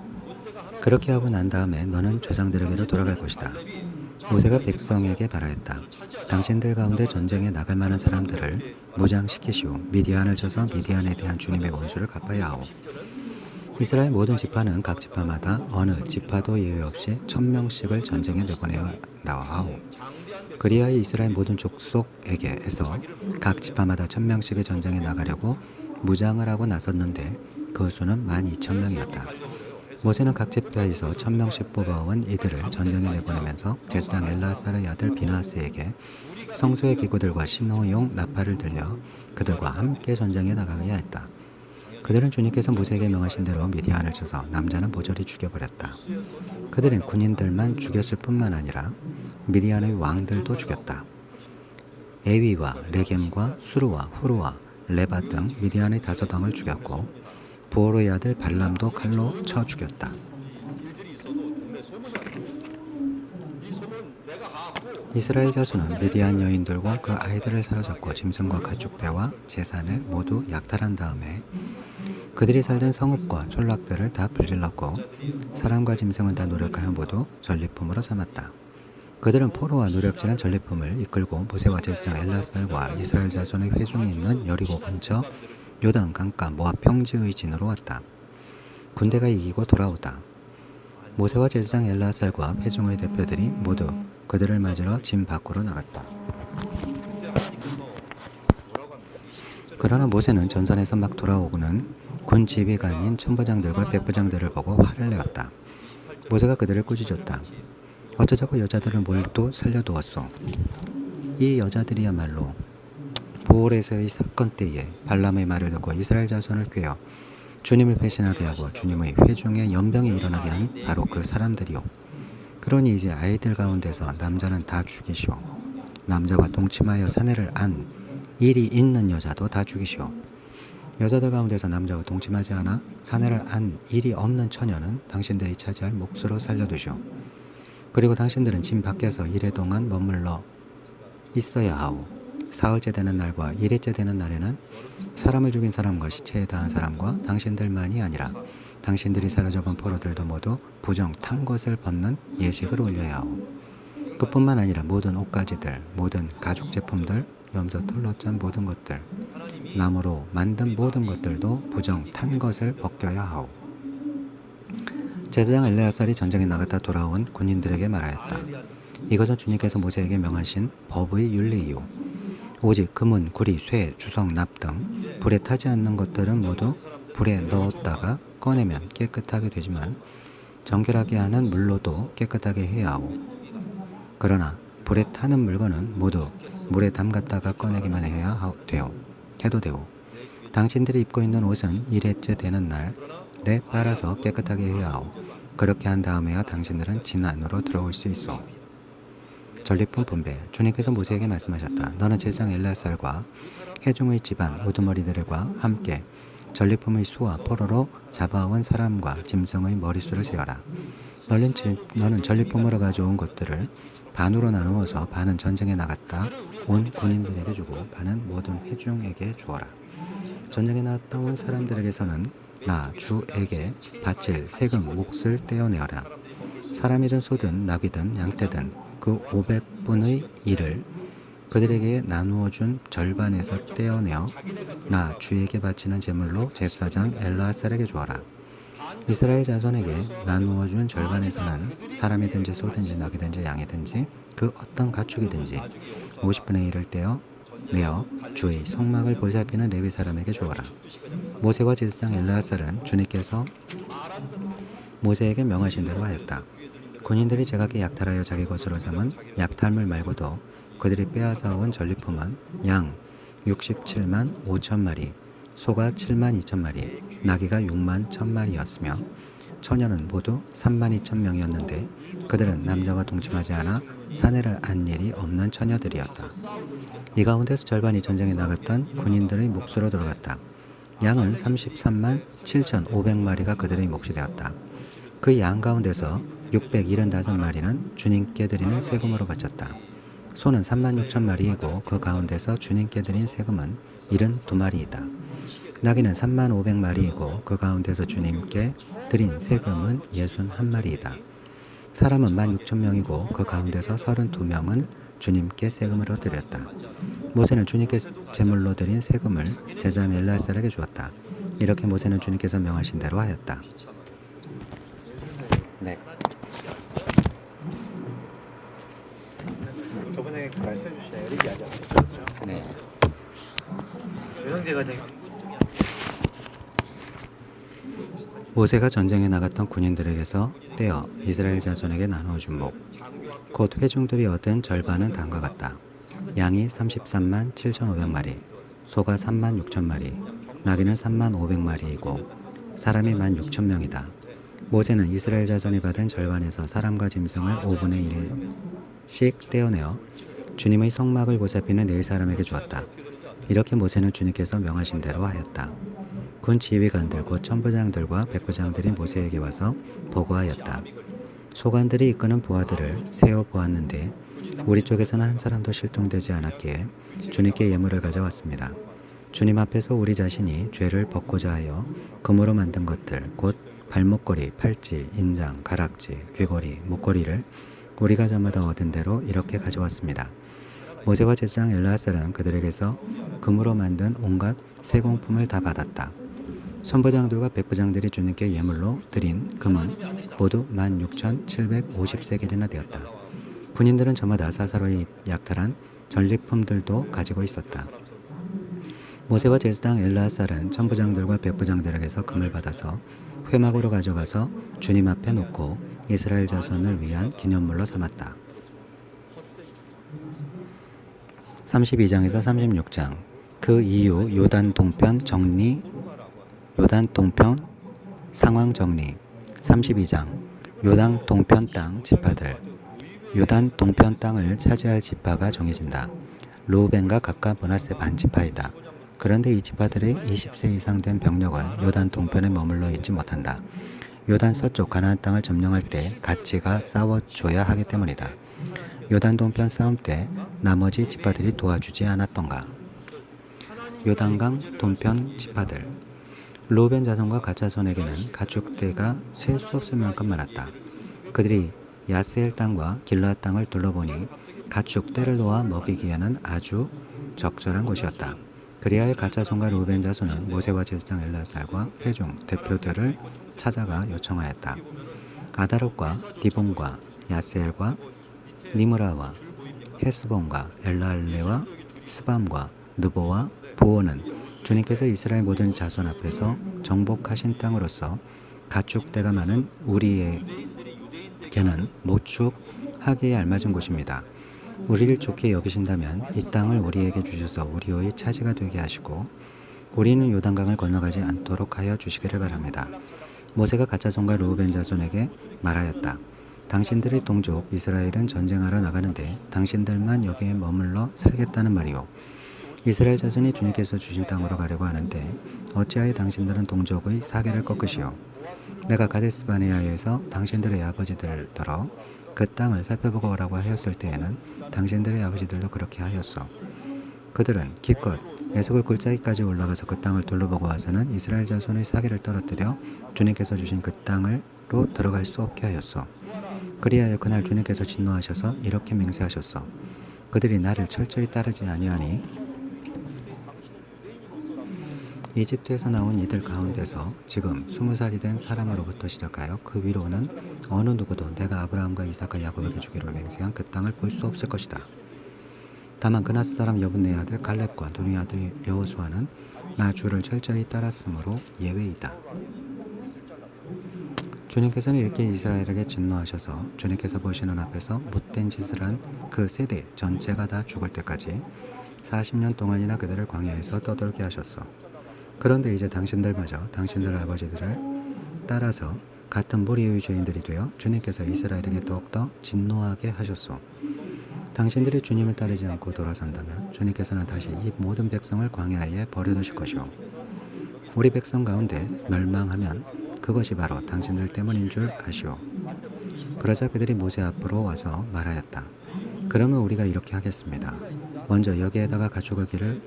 그렇게 하고 난 다음에 너는 조상들에게로 돌아갈 것이다. 모세가 백성에게 말하였다. 당신들 가운데 전쟁에 나갈 만한 사람들을 무장시키시오. 미디안을 쳐서 미디안에 대한 주님의 원수를 갚아야 하오. 이스라엘 모든 지파는 각 지파마다 어느 지파도 예외 없이 1000명씩을 전쟁에 내보내어 나와하오. 그리하여 이스라엘 모든 족속에게서 각 지파마다 1000명씩의 전쟁에 나가려고 무장을 하고 나섰는데 그 수는 12000명이었다. 모세는 각 지파에서 1000명씩 뽑아온 이들을 전쟁에 내보내면서 제사장 엘라살의 아들 비나스에게 성소의 기구들과 신호용 나팔을 들려 그들과 함께 전쟁에 나가게 했다. 그들은 주님께서 모세에게 명하신 대로 미디안을 쳐서 남자는 모조리 죽여버렸다. 그들은 군인들만 죽였을 뿐만 아니라 미디안의 왕들도 죽였다. 에위와 레겜과 수르와 후르와 레바 등 미디안의 5왕을 죽였고 부오르의 아들 발람도 칼로 쳐 죽였다. 이스라엘 자손은 미디안 여인들과 그 아이들을 사로잡고 짐승과 가축대와 재산을 모두 약탈한 다음에 그들이 살던 성읍과 촌락들을 다 불질렀고 사람과 짐승은 다 노력하여 모두 전리품으로 삼았다. 그들은 포로와 노력질한 전리품을 이끌고 모세와 제사장 엘라살과 이스라엘 자손의 회중이 있는 여리고 근처 요단 강가 모압 평지의 진으로 왔다. 군대가 이기고 돌아오다. 모세와 제사장 엘라살과 회중의 대표들이 모두 그들을 맞으러 진 밖으로 나갔다. 그러나 모세는 전선에서 막 돌아오고는 군 지휘관인 천부장들과 백부장들을 보고 화를 내었다. 모세가 그들을 꾸짖었다. 어쩌자고 여자들을 모두 살려두었소. 이 여자들이야말로 보홀에서의 사건 때에 발람의 말을 듣고 이스라엘 자손을 꾀어 주님을 배신하게 하고 주님의 회중에 연병이 일어나게 한 바로 그 사람들이요. 그러니 이제 아이들 가운데서 남자는 다 죽이시오. 남자와 동침하여 사내를 안 일이 있는 여자도 다 죽이시오. 여자들 가운데서 남자와 동침하지 않아 사내를 안 일이 없는 처녀는 당신들이 차지할 몫으로 살려두시오. 그리고 당신들은 진 밖에서 이래 동안 머물러 있어야 하오. 사흘째 되는 날과 일일째 되는 날에는 사람을 죽인 사람과 시체에 닿은 사람과 당신들만이 아니라 당신들이 사로잡은 포로들도 모두 부정 탄 것을 벗는 예식을 올려야 하오. 그뿐만 아니라 모든 옷가지들, 모든 가죽 제품들, 염소 털로 짠 모든 것들, 나무로 만든 모든 것들도 부정 탄 것을 벗겨야 하오. 제사장 엘레아살이 전쟁에 나갔다 돌아온 군인들에게 말하였다. 이것은 주님께서 모세에게 명하신 법의 윤리이요. 오직 금은, 구리, 쇠, 주석, 납 등 불에 타지 않는 것들은 모두 불에 넣었다가 꺼내면 깨끗하게 되지만 정결하게 하는 물로도 깨끗하게 해야 하오. 그러나 불에 타는 물건은 모두 물에 담갔다가 꺼내기만 해도 되오. 당신들이 입고 있는 옷은 일회째 되는 날에 빨아서 깨끗하게 해야 하오. 그렇게 한 다음에야 당신들은 진 안으로 들어올 수 있어. 전리품 분배. 주님께서 모세에게 말씀하셨다. 너는 제사장 엘라살과 회중의 집안 우두머리들과 함께 전리품의 수와 포로로 잡아온 사람과 짐승의 머릿수를 세어라. 너는 전리품으로 가져온 것들을 반으로 나누어서 반은 전쟁에 나갔다 온 군인들에게 주고 반은 모든 회중에게 주어라. 전쟁에 나갔다 온 사람들에게서는 나 주에게 바칠 세금 몫을 떼어내어라. 사람이든 소든 나귀든 양떼든 그 500분의 1을 그들에게 나누어 준 절반에서 떼어내어 나 주에게 바치는 제물로 제사장 엘라살에게 주어라. 이스라엘 자손에게 나누어 준 절반에서는 사람이든지 소든지 나귀든지 양이든지 그 어떤 가축이든지 50분의 1을 떼어내어 주의 성막을 보살피는 레위 사람에게 주어라. 모세와 제사장 엘라살은 주님께서 모세에게 명하신 대로 하였다. 군인들이 제각기 약탈하여 자기 것으로 삼은 약탈물 말고도 그들이 빼앗아온 전리품은 양 67만 5천 마리, 소가 7만 2천 마리, 나귀가 6만 1천 마리였으며 처녀는 모두 3만 2천 명이었는데 그들은 남자와 동침하지 않아 사내를 안 일이 없는 처녀들이었다. 이 가운데서 절반이 전쟁에 나갔던 군인들의 몫으로 들어갔다. 양은 33만 7,500마리가 그들의 몫이 되었다. 그 양 가운데서 675마리는 주님께 드리는 세금으로 바쳤다. 소는 3만 6천 마리이고 그 가운데서 주님께 드린 세금은 72마리이다. 나귀는 3만 500마리이고 그 가운데서 주님께 드린 세금은 61마리이다. 사람은 1만 6천 명이고 그 가운데서 32명은 주님께 세금으로 드렸다. 모세는 주님께 제물로 드린 세금을 제사장 엘르아살에게 주었다. 이렇게 모세는 주님께서 명하신 대로 하였다. 네. 저번에 말씀해 주신 에릭이 아직 안 오셨죠? 네. 조영재 과장 모세가 전쟁에 나갔던 군인들에게서 떼어 이스라엘 자손에게 나누어 준 목, 곧 회중들이 얻은 절반은 다음과 같다. 양이 33만 7,500마리, 소가 3만 6천마리, 나귀는 3만 500마리이고 사람이 1만 6천 명이다. 모세는 이스라엘 자손이 받은 절반에서 사람과 짐승을 5분의 1씩 떼어내어 주님의 성막을 보살피는 네 사람에게 주었다. 이렇게 모세는 주님께서 명하신 대로 하였다. 군 지휘관들 곧 천부장들과 백부장들이 모세에게 와서 보고하였다. 소관들이 이끄는 부하들을 세어 보았는데 우리 쪽에서는 한 사람도 실종되지 않았기에 주님께 예물을 가져왔습니다. 주님 앞에서 우리 자신이 죄를 벗고자 하여 금으로 만든 것들 곧 발목걸이, 팔찌, 인장, 가락지, 귀걸이, 목걸이를 우리가 저마다 얻은 대로 이렇게 가져왔습니다. 모세와 제사장 엘르아살은 그들에게서 금으로 만든 온갖 세공품을 다 받았다. 선부장들과 백부장들이 주님께 예물로 드린 금은 모두 16,750세겔이나 되었다. 군인들은 저마다 사사로이 약탈한 전리품들도 가지고 있었다. 모세와 제사장 엘르아살은 천부장들과 백부장들에게서 금을 받아서 회막으로 가져가서 주님 앞에 놓고 이스라엘 자손을 위한 기념물로 삼았다. 32장에서 36장 그 이후 요단 동편 상황 정리 32장 요단 동편 땅 지파들 요단 동편 땅을 차지할 지파가 정해진다. 르우벤과 각각 므낫세 반지파이다. 그런데 이 지파들의 20세 이상 된 병력은 요단 동편에 머물러 있지 못한다. 요단 서쪽 가나안 땅을 점령할 때 같이가 싸워줘야 하기 때문이다. 요단 동편 싸움 때 나머지 지파들이 도와주지 않았던가. 요단강 동편 지파들 르우벤 자손과 갓 자손에게는 가축대가 셀 수 없을 만큼 많았다. 그들이 야스엘 땅과 길르앗 땅을 둘러보니 가축대를 놓아 먹이기에는 아주 적절한 곳이었다. 그리하여 갓 자손과 르우벤 자손은 모세와 제사장 엘르아살과 회중 대표들을 찾아가 요청하였다. 아다롯과 디본과 야스엘과 니므라와 헤스본과 엘라알레와 스밤과 느보와 보오는 주님께서 이스라엘 모든 자손 앞에서 정복하신 땅으로서 가축대가 많은 우리에게는 모축하기에 알맞은 곳입니다. 우리를 좋게 여기신다면 이 땅을 우리에게 주셔서 우리의 차지가 되게 하시고 우리는 요단강을 건너가지 않도록 하여 주시기를 바랍니다. 모세가 갓 자손과 르우벤 자손에게 말하였다. 당신들의 동족 이스라엘은 전쟁하러 나가는데 당신들만 여기에 머물러 살겠다는 말이오. 이스라엘 자손이 주님께서 주신 땅으로 가려고 하는데 어찌하여 당신들은 동족의 사계를 꺾으시오. 내가 가데스 바네아에서 당신들의 아버지들더러 그 땅을 살펴보고 오라고 하였을 때에는 당신들의 아버지들도 그렇게 하였소. 그들은 기껏 에스골 골짜기까지 올라가서 그 땅을 둘러보고 와서는 이스라엘 자손의 사계를 떨어뜨려 주님께서 주신 그 땅으로 들어갈 수 없게 하였소. 그리하여 그날 주님께서 진노하셔서 이렇게 맹세하셨소. 그들이 나를 철저히 따르지 아니하니 이집트에서 나온 이들 가운데서 지금 20살이 된 사람으로부터 시작하여 그 위로는 어느 누구도 내가 아브라함과 이삭과 야곱에게 주기로 맹세한 그 땅을 볼 수 없을 것이다. 다만 그나스 사람 여분네 아들 갈렙과 누니 아들 여호수아는 나 주를 철저히 따랐으므로 예외이다. 주님께서는 이렇게 이스라엘에게 진노하셔서 주님께서 보시는 앞에서 못된 짓을 한 그 세대 전체가 다 죽을 때까지 40년 동안이나 그들을 광야에서 떠돌게 하셨소. 그런데 이제 당신들마저 당신들 아버지들을 따라서 같은 무리의 죄인들이 되어 주님께서 이스라엘에게 더욱더 진노하게 하셨소. 당신들이 주님을 따르지 않고 돌아선다면 주님께서는 다시 이 모든 백성을 광야에 버려두실 것이요 우리 백성 가운데 멸망하면 그것이 바로 당신들 때문인 줄 아시오. 그러자 그들이 모세 앞으로 와서 말하였다. 그러면 우리가 이렇게 하겠습니다. 먼저 여기에다가 가축의 길을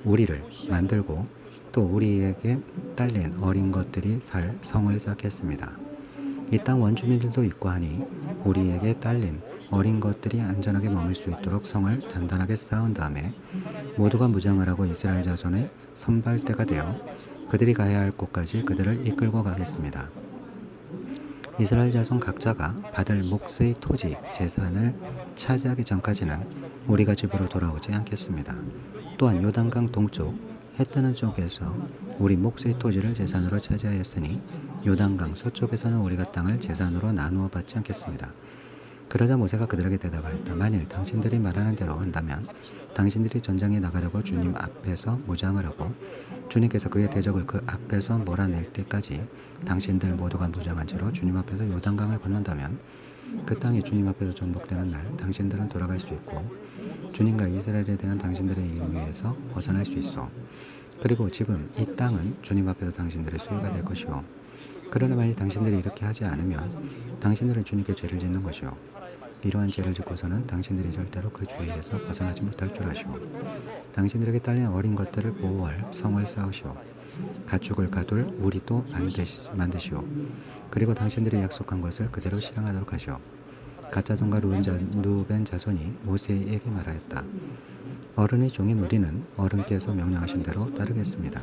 우리를 만들고 또 우리에게 딸린 어린 것들이 살 성을 쌓겠습니다. 이 땅 원주민들도 있고 하니 우리에게 딸린 어린 것들이 안전하게 머물 수 있도록 성을 단단하게 쌓은 다음에 모두가 무장을 하고 이스라엘 자손의 선발대가 되어 그들이 가야 할 곳까지 그들을 이끌고 가겠습니다. 이스라엘 자손 각자가 받을 몫의 토지, 재산을 차지하기 전까지는 우리가 집으로 돌아오지 않겠습니다. 또한 요단강 동쪽 해 뜨는 쪽에서 우리 몫의 토지를 재산으로 차지하였으니 요단강 서쪽에서는 우리가 땅을 재산으로 나누어 받지 않겠습니다. 그러자 모세가 그들에게 대답하였다. 만일 당신들이 말하는 대로 한다면 당신들이 전장에 나가려고 주님 앞에서 무장을 하고 주님께서 그의 대적을 그 앞에서 몰아낼 때까지 당신들 모두가 무장한 채로 주님 앞에서 요단강을 건넌다면 그 땅이 주님 앞에서 정복되는 날 당신들은 돌아갈 수 있고 주님과 이스라엘에 대한 당신들의 임무에서 벗어날 수 있어. 그리고 지금 이 땅은 주님 앞에서 당신들의 소유가 될 것이요. 그러나 만일 당신들이 이렇게 하지 않으면 당신들은 주님께 죄를 짓는 것이요. 이러한 죄를 짓고서는 당신들이 절대로 그 죄에서 벗어나지 못할 줄 아시오. 당신들에게 딸린 어린 것들을 보호할 성을 쌓으시오. 가축을 가둘 우리도 만드시오. 그리고 당신들이 약속한 것을 그대로 실행하도록 하시오. 갓자손과 루벤 자손이 모세에게 말하였다. 어른의 종인 우리는 어른께서 명령하신 대로 따르겠습니다.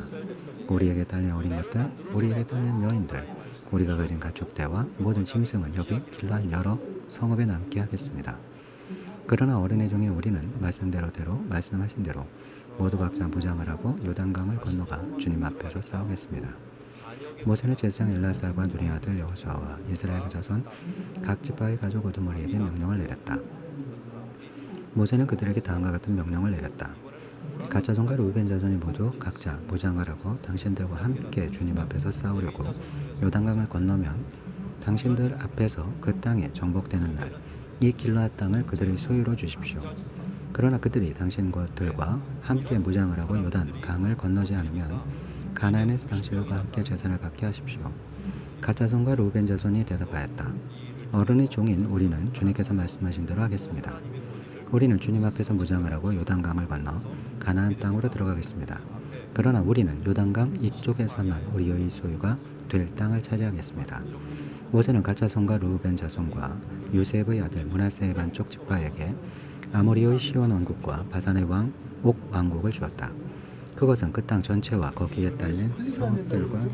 우리에게 딸린 어린 것들, 우리에게 딸린 여인들, 우리가 가진 가축대와 모든 짐승은 여기 길러한 여러 성읍에 남게 하겠습니다. 그러나 어른의 종인 우리는 말씀하신 대로 모두 각자 무장을 하고 요단강을 건너가 주님 앞에서 싸우겠습니다. 모세는 제사장 엘라살과 눈의 아들 여호수아와 이스라엘 자손 각 지파의 가족 우두머리에게 명령을 내렸다. 모세는 그들에게 다음과 같은 명령을 내렸다. 갓자손과 루벤 자손이 모두 각자 무장을 하고 당신들과 함께 주님 앞에서 싸우려고 요단강을 건너면 당신들 앞에서 그 땅에 정복되는 날 이 길르앗 땅을 그들의 소유로 주십시오. 그러나 그들이 당신들과 함께 무장을 하고 요단 강을 건너지 않으면 가나안에서 당신들과 함께 재산을 받게 하십시오. 갓자손과 루벤 자손이 대답하였다. 어른의 종인 우리는 주님께서 말씀하신 대로 하겠습니다. 우리는 주님 앞에서 무장을 하고 요단강을 건너 가나안 땅으로 들어가겠습니다. 그러나 우리는 요단강 이쪽에서만 우리의 소유가 될 땅을 차지하겠습니다. 모세는 갓자손과 루벤 자손과 요셉의 아들 므낫세의 반쪽 지파에게 아모리의 시온 왕국과 바산의 왕 옥 왕국을 주었다. 그것은 그 땅 전체와 거기에 딸린 성읍들과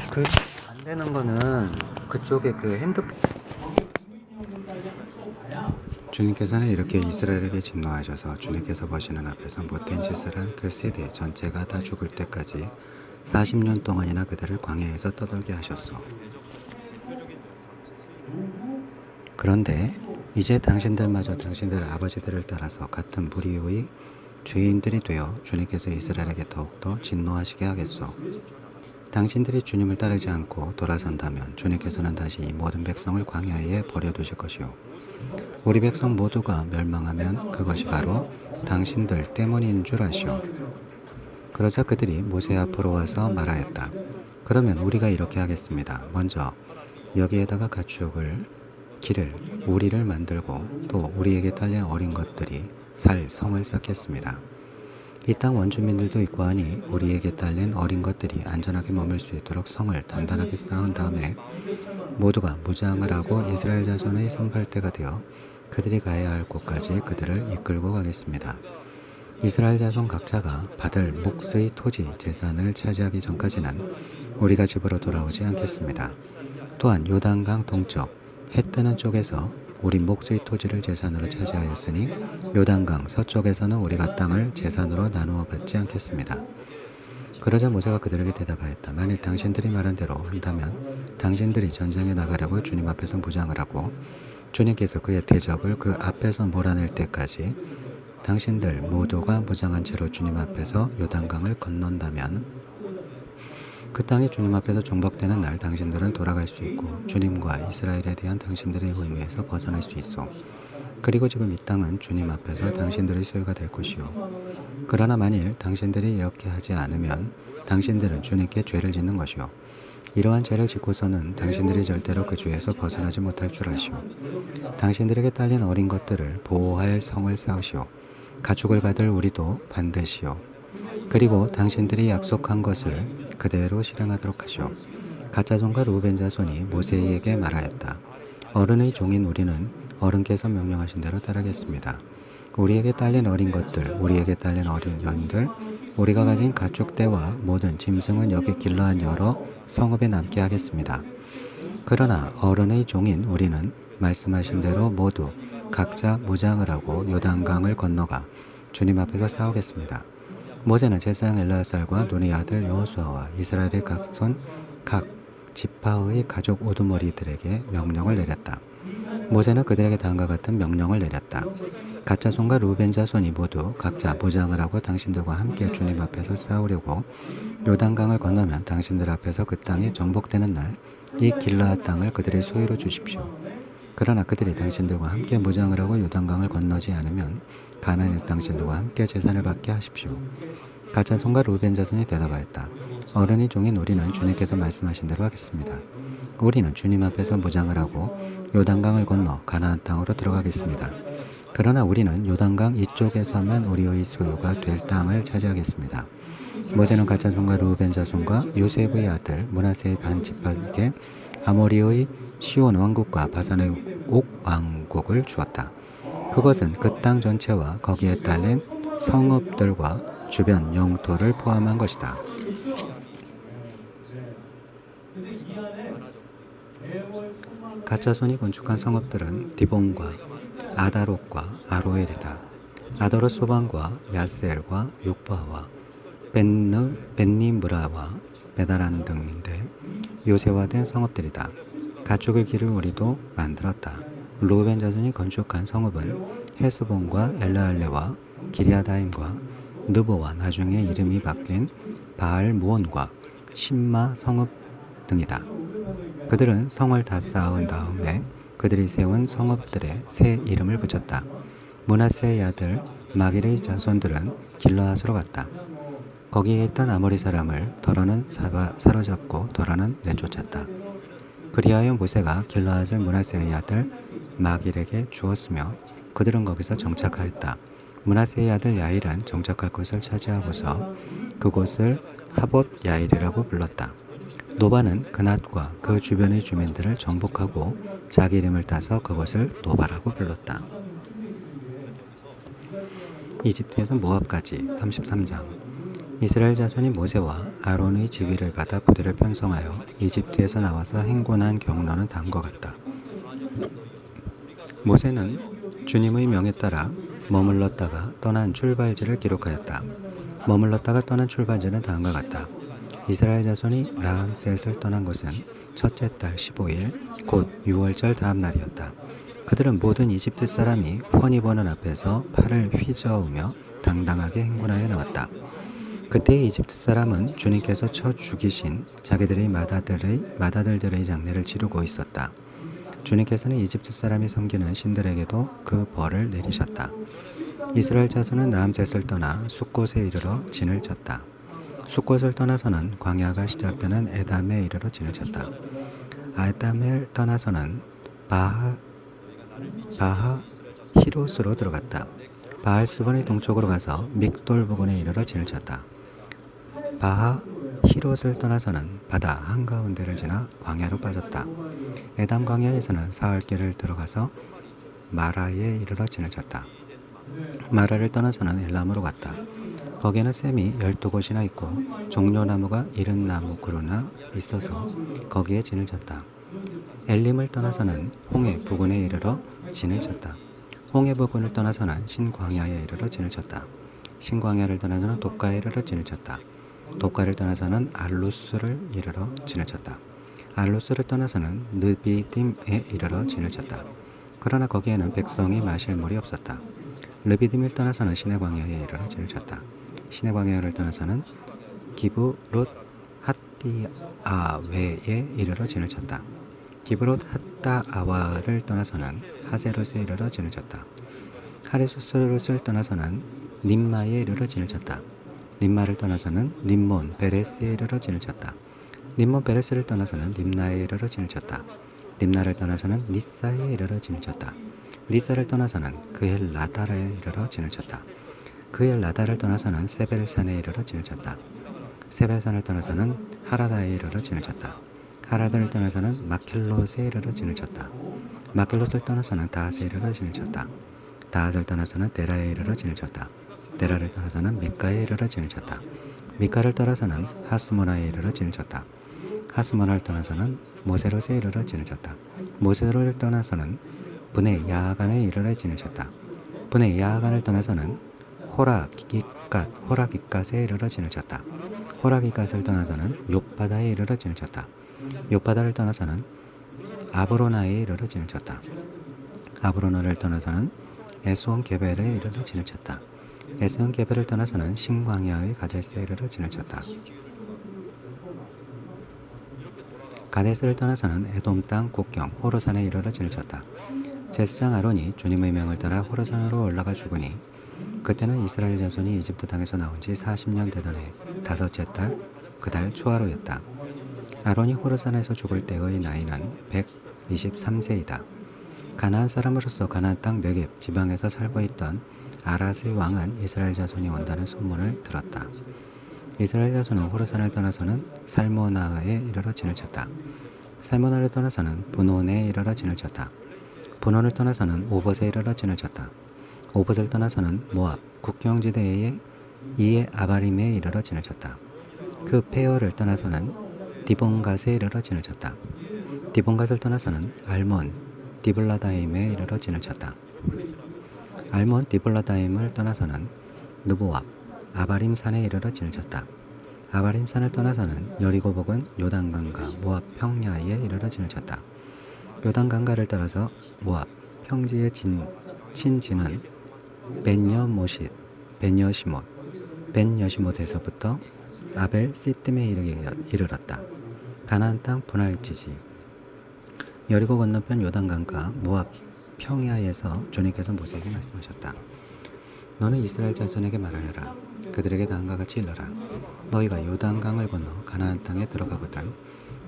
그 안 되는 거는 그쪽에 그 핸드폰 주님께서는 이렇게 이스라엘에게 진노하셔서 주님께서 보시는 앞에서 못된 짓을 한 그 세대 전체가 다 죽을 때까지 40년 동안이나 그들을 광야에서 떠돌게 하셨소. 그런데 이제 당신들마저 당신들 아버지들을 따라서 같은 무리의 죄인들이 되어 주님께서 이스라엘에게 더욱더 진노하시게 하겠소. 당신들이 주님을 따르지 않고 돌아선다면 주님께서는 다시 이 모든 백성을 광야에 버려두실 것이요. 우리 백성 모두가 멸망하면 그것이 바로 당신들 때문인 줄 아시오. 그러자 그들이 모세 앞으로 와서 말하였다. 그러면 우리가 이렇게 하겠습니다. 먼저 여기에다가 가축을 길을 우리를 만들고 또 우리에게 딸린 어린 것들이 살 성을 쌓겠습니다. 이 땅 원주민들도 있고 하니 우리에게 딸린 어린 것들이 안전하게 머물 수 있도록 성을 단단하게 쌓은 다음에 모두가 무장을 하고 이스라엘 자손의 선발대가 되어 그들이 가야 할 곳까지 그들을 이끌고 가겠습니다. 이스라엘 자손 각자가 받을 몫의 토지, 재산을 차지하기 전까지는 우리가 집으로 돌아오지 않겠습니다. 또한 요단강 동쪽, 해 뜨는 쪽에서 우리 몫의 토지를 재산으로 차지하였으니 요단강 서쪽에서는 우리가 땅을 재산으로 나누어 받지 않겠습니다. 그러자 모세가 그들에게 대답하였다. 만일 당신들이 말한 대로 한다면 당신들이 전쟁에 나가려고 주님 앞에서 무장을 하고 주님께서 그의 대적을 그 앞에서 몰아낼 때까지 당신들 모두가 무장한 채로 주님 앞에서 요단강을 건넌다면 그 땅이 주님 앞에서 정복되는 날 당신들은 돌아갈 수 있고 주님과 이스라엘에 대한 당신들의 의무에서 벗어날 수 있어. 그리고 지금 이 땅은 주님 앞에서 당신들의 소유가 될 것이요. 그러나 만일 당신들이 이렇게 하지 않으면 당신들은 주님께 죄를 짓는 것이요. 이러한 죄를 짓고서는 당신들이 절대로 그 죄에서 벗어나지 못할 줄 아시오. 당신들에게 딸린 어린 것들을 보호할 성을 쌓으시오. 가축을 가들 우리도 반드시요. 그리고 당신들이 약속한 것을 그대로 실행하도록 하시오. 가짜손과 루벤 자손이 모세에게 말하였다. 어른의 종인 우리는 어른께서 명령하신 대로 따르겠습니다. 우리에게 딸린 어린 것들, 우리에게 딸린 어린 연들, 우리가 가진 가축대와 모든 짐승은 여기 길러한 여러 성읍에 남게 하겠습니다. 그러나 어른의 종인 우리는 말씀하신 대로 모두 각자 무장을 하고 요단강을 건너가 주님 앞에서 싸우겠습니다. 모세는 제사장 엘르아살과 눈의 아들 여호수아와 이스라엘의 각손 각 지파의 가족 우두머리들에게 명령을 내렸다. 모세는 그들에게 다음과 같은 명령을 내렸다. 가짜손과 루벤 자손이 모두 각자 무장을 하고 당신들과 함께 주님 앞에서 싸우려고 요단강을 건너면 당신들 앞에서 그 땅이 정복되는 날 이 길라앗 땅을 그들의 소유로 주십시오. 그러나 그들이 당신들과 함께 무장을 하고 요단강을 건너지 않으면 가나안에서 당신들과 함께 재산을 받게 하십시오. 가짜손과 루벤 자손이 대답하였다. 어른이 종인 우리는 주님께서 말씀하신 대로 하겠습니다. 우리는 주님 앞에서 무장을 하고 요단강을 건너 가나안 땅으로 들어가겠습니다. 그러나 우리는 요단강 이쪽에서만 우리의 소유가 될 땅을 차지하겠습니다. 모세는 가짜손과 루벤 자손과 요셉의 아들 므낫세의 반 지파에게 아모리의 시온 왕국과 바산의 옥 왕국을 주었다. 그것은 그 땅 전체와 거기에 딸린 성읍들과 주변 영토를 포함한 것이다. 가짜손이 건축한 성읍들은 디본과 아다롯과 아로엘이다. 아도롯 소반과 야스엘과 욕바와 벤니므라와 베다란 등인데 요새화된 성읍들이다. 가축의 길을 우리도 만들었다. 루벤 자손이 건축한 성읍은 헤스본과 엘라알레와 기리아다임과 느보와 나중에 이름이 바뀐 바알 무온과 신마 성읍 등이다. 그들은 성을 다 쌓은 다음에 그들이 세운 성읍들에 새 이름을 붙였다. 므낫세의 아들 마길의 자손들은 길르앗으로 갔다. 거기에 있던 아모리 사람을 더러는 사로잡고 더러는 내쫓았다. 그리하여 모세가 길르앗을 므낫세의 아들 마길에게 주었으며 그들은 거기서 정착하였다. 므낫세의 아들 야일은 정착할 곳을 차지하고서 그곳을 하봇 야일이라고 불렀다. 노바는 그낫과 그 주변의 주민들을 정복하고 자기 이름을 따서 그곳을 노바라고 불렀다. 이집트에서 모압까지 33장. 이스라엘 자손이 모세와 아론의 지휘를 받아 부대를 편성하여 이집트에서 나와서 행군한 경로는 다음과 같다. 모세는 주님의 명에 따라 머물렀다가 떠난 출발지를 기록하였다. 머물렀다가 떠난 출발지는 다음과 같다. 이스라엘 자손이 라암셋을 떠난 것은 첫째 달 15일 곧 6월절 다음 날이었다. 그들은 모든 이집트 사람이 훤히 보는 앞에서 팔을 휘저으며 당당하게 행군하여 나왔다. 그때 이집트 사람은 주님께서 쳐 죽이신 자기들의 맏아들들의 장례를 치르고 있었다. 주님께서는 이집트 사람이 섬기는 신들에게도 그 벌을 내리셨다. 이스라엘 자손은 라암셋을 떠나 숫곳에 이르러 진을 쳤다. 숫곳을 떠나서는 광야가 시작되는 에담에 이르러 진을 쳤다. 에담을 떠나서는 바하 히롯으로 들어갔다. 바알스본의 동쪽으로 가서 믹돌 부근에 이르러 진을 쳤다. 바하 히롯을 떠나서는 바다 한가운데를 지나 광야로 빠졌다. 에담 광야에서는 사흘길을 들어가서 마라에 이르러 진을 쳤다. 마라를 떠나서는 엘람으로 갔다. 거기에는 샘이 12곳이나 있고 종려나무가 70나무 그루나 있어서 거기에 진을 쳤다. 엘림을 떠나서는 홍해 부근에 이르러 진을 쳤다. 홍해 부근을 떠나서는 신광야에 이르러 진을 쳤다. 신광야를 떠나서는 독가에 이르러 진을 쳤다. 독가를 떠나서는 알루스를 이르러 진을 쳤다. 알루스를 떠나서는 르비딤에 이르러 진을 쳤다. 그러나 거기에는 백성이 마실 물이 없었다. 르비딤을 떠나서는 시내 광야에 이르러 진을 쳤다. 시내 광야를 떠나서는 기브롯 핫디아웨에 이르러 진을 쳤다. 기브롯 핫다아와를 떠나서는 하세롯에 이르러 진을 쳤다. 하세롯을 떠나서는 림마에 이르러 진을 쳤다. 림마를 떠나서는 림몬 베레스에 이르러 진을 쳤다. 림몬 베레스를 떠나서는 림나에 이르러 진을 쳤다. 림나를 떠나서는 니사에 이르러 진을 쳤다. 니사를 떠나서는 그헬 라다라에 이르러 진을 쳤다. 그헬 라다를 떠나서는 세벨산에 이르러 진을 쳤다. 세벨산을 떠나서는 하라다에 이르러 진을 쳤다. 하라다를 떠나서는 마켈롯에 이르러 진을 쳤다. 마켈롯을 떠나서는 다핫에 이르러 진을 쳤다. 다핫을 떠나서는 데라에 이르러 진을 쳤다. 데라를 떠나서는 미카에 이르러 진을 쳤다. 미카를 떠나서는 하스모나에 이르러 진을 쳤다. 하스모나를 떠나서는 모세롯에 이르러 진을 쳤다. 모세롯을 떠나서는 분의 야하간에 이르러 진을 쳤다. 분의 야하간을 떠나서는 호라깃갓에 이르러 진을 쳤다. 호라깃갓을 떠나서는 욥바다에 이르러 진을 쳤다. 욥바다를 떠나서는 아브로나에 이르러 진을 쳤다. 아브로나를 떠나서는 에스온 게벨에 이르러 진을 쳤다. 에스온 게벨을 떠나서는 신광야의 가데스에 이르러 진을 쳤다. 가데스를 떠나서는 에돔 땅 국경 호로산에 이르러 진을 쳤다. 제사장 아론이 주님의 명을 따라 호로산으로 올라가 죽으니 그때는 이스라엘 자손이 이집트 땅에서 나온 지 40년 되던 해 다섯째 달 그달 초하루였다. 아론이 호로산에서 죽을 때의 나이는 123세이다. 가나안 사람으로서 가나안 땅 네겝 지방에서 살고 있던 아랏의 왕은 이스라엘 자손이 온다는 소문을 들었다. 이스라엘 자손은 호르산을 떠나서는 살모나에 이르러 진을 쳤다. 살모나를 떠나서는 분온에 이르러 진을 쳤다. 분온을 떠나서는 오봇에 이르러 진을 쳤다. 오봇을 떠나서는 모압 국경지대의 이에 아바림에 이르러 진을 쳤다. 그 페어를 떠나서는 디본갓에 이르러 진을 쳤다. 디본갓을 떠나서는 알몬 디블라다임에 이르러 진을 쳤다. 알몬 디블라다임을 떠나서는 느보압 아바림 산에 이르러 진을 쳤다. 아바림 산을 떠나서는 여리고 복은 요단강과 모압 평야에 이르러 진을 쳤다. 요단강가를 따라서 모압 평지의 친지는 벤여시못에서부터 아벨 시뜸에 이르렀다. 가나안 땅 분할지지 여리고 건너편 요단강과 모압 평야에서 주님께서 모세에게 말씀하셨다. 너는 이스라엘 자손에게 말하여라. 그들에게 다음과 같이 일러라. 너희가 요단강을 건너 가나안 땅에 들어가거든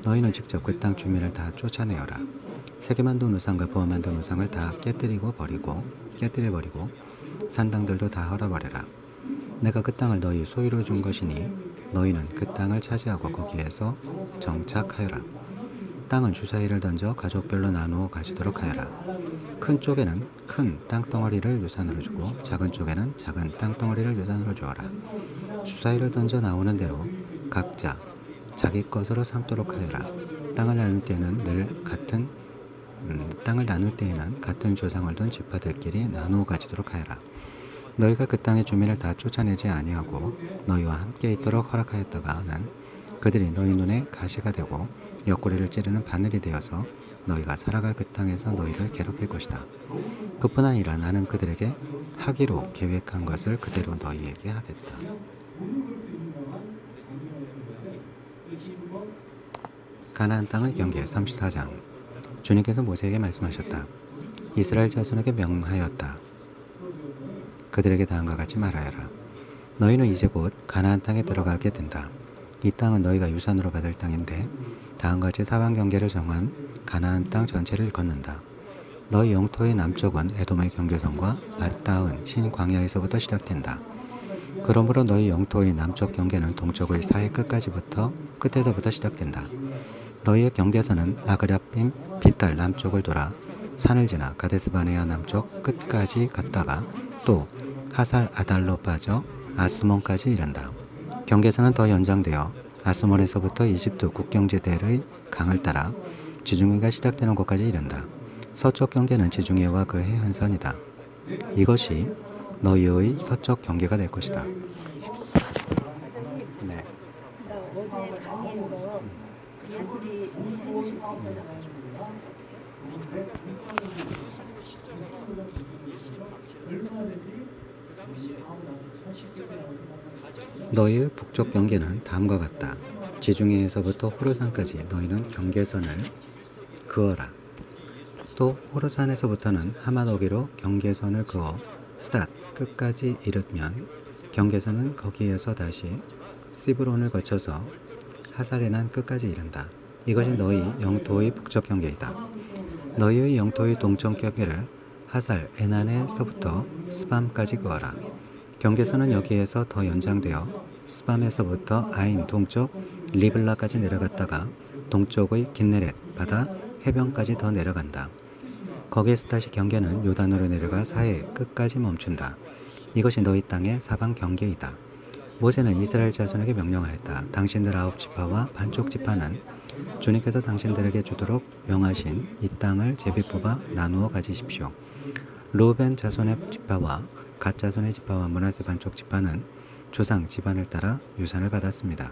너희는 직접 그 땅 주민을 다 쫓아내어라. 세게 만든 우상과 부어 만든 우상을 다 깨뜨려 버리고 산당들도 다 헐어버려라. 내가 그 땅을 너희 소유로 준 것이니 너희는 그 땅을 차지하고 거기에서 정착하여라. 땅은 주사위를 던져 가족별로 나누어 가지도록 하여라. 큰 쪽에는 큰 땅덩어리를 유산으로 주고 작은 쪽에는 작은 땅덩어리를 유산으로 주어라. 주사위를 던져 나오는 대로 각자 자기 것으로 삼도록 하여라. 땅을 나눌 때에는 같은 조상을 둔 지파들끼리 나누어 가지도록 하여라. 너희가 그 땅의 주민을 다 쫓아내지 아니하고 너희와 함께 있도록 허락하였다가는 그들이 너희 눈에 가시가 되고 옆구리를 찌르는 바늘이 되어서 너희가 살아갈 그 땅에서 너희를 괴롭힐 것이다. 그뿐 아니라 나는 그들에게 하기로 계획한 것을 그대로 너희에게 하겠다. 가나안 땅의 경계 34장. 주님께서 모세에게 말씀하셨다. 이스라엘 자손에게 명하였다. 그들에게 다음과 같이 말하여라. 너희는 이제 곧 가나안 땅에 들어가게 된다. 이 땅은 너희가 유산으로 받을 땅인데 다음과 같이 사방 경계를 정한 가나안 땅 전체를 걷는다. 너희 영토의 남쪽은 에돔의 경계선과 앗다은 신광야에서부터 시작된다. 그러므로 너희 영토의 남쪽 경계는 동쪽의 사해 끝에서부터 시작된다. 너희의 경계선은 아그라빔 빗달 남쪽을 돌아 산을 지나 가데스바네아 남쪽 끝까지 갔다가 또 하살 아달로 빠져 아스몬까지 이른다. 경계선은 더 연장되어 아스몬에서부터 이집트 국경지대의 강을 따라 지중해가 시작되는 곳까지 이른다. 서쪽 경계는 지중해와 그 해안선이다. 이것이 너희의 서쪽 경계가 될 것이다. 네. 나 어제 강의한 거 예술이 해주실 수 있어요. 너희의 북쪽 경계는 다음과 같다. 지중해에서부터 호르산까지 너희는 경계선을 그어라. 또 호르산에서부터는 하마너기로 경계선을 그어 스닷 끝까지 이르면 경계선은 거기에서 다시 시브론을 거쳐서 하살에난 끝까지 이른다. 이것이 너희 영토의 북쪽 경계이다. 너희의 영토의 동쪽 경계를 하살 에난에서부터 스밤까지 그어라. 경계선은 여기에서 더 연장되어 스밤에서부터 아인 동쪽 리블라까지 내려갔다가 동쪽의 긴네렛 바다 해변까지 더 내려간다. 거기에서 다시 경계는 요단으로 내려가 사해 끝까지 멈춘다. 이것이 너희 땅의 사방 경계이다. 모세는 이스라엘 자손에게 명령하였다. 당신들 9지파와 반쪽 지파는 주님께서 당신들에게 주도록 명하신 이 땅을 제비 뽑아 나누어 가지십시오. 루벤 자손의 지파와 갓 자손의 지파와 므낫세 반쪽 지파는 조상 집안을 따라 유산을 받았습니다.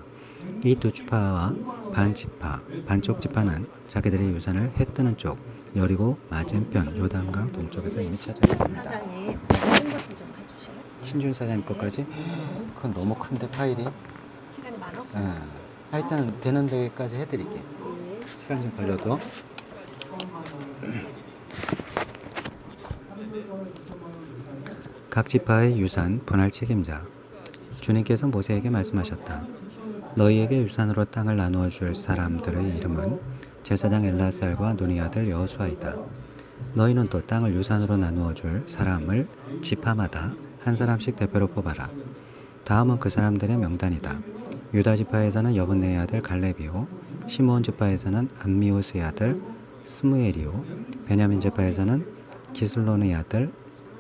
이 두 지파와 반쪽 지파는 자기들의 유산을 해 뜨는 쪽 여리고 맞은편 요단강 동쪽에서 이미 차지했습니다. 사장님 다른 것도 좀 해주세요. 신준 사장님 것까지? 그건 너무 큰데 파일이? 시간이 많아? 하여튼 되는 데까지 해드릴게. 네. 시간 좀 걸려도. 각 지파의 유산 분할 책임자. 주님께서 모세에게 말씀하셨다. 너희에게 유산으로 땅을 나누어 줄 사람들의 이름은 제사장 엘라살과 눈의 아들 여호수아이다. 너희는 또 땅을 유산으로 나누어 줄 사람을 지파마다 한 사람씩 대표로 뽑아라. 다음은 그 사람들의 명단이다. 유다 지파에서는 여분네의 아들 갈렙이요, 시므온 지파에서는 암미우스의 아들 스무엘이요, 베냐민 지파에서는 기슬론의 아들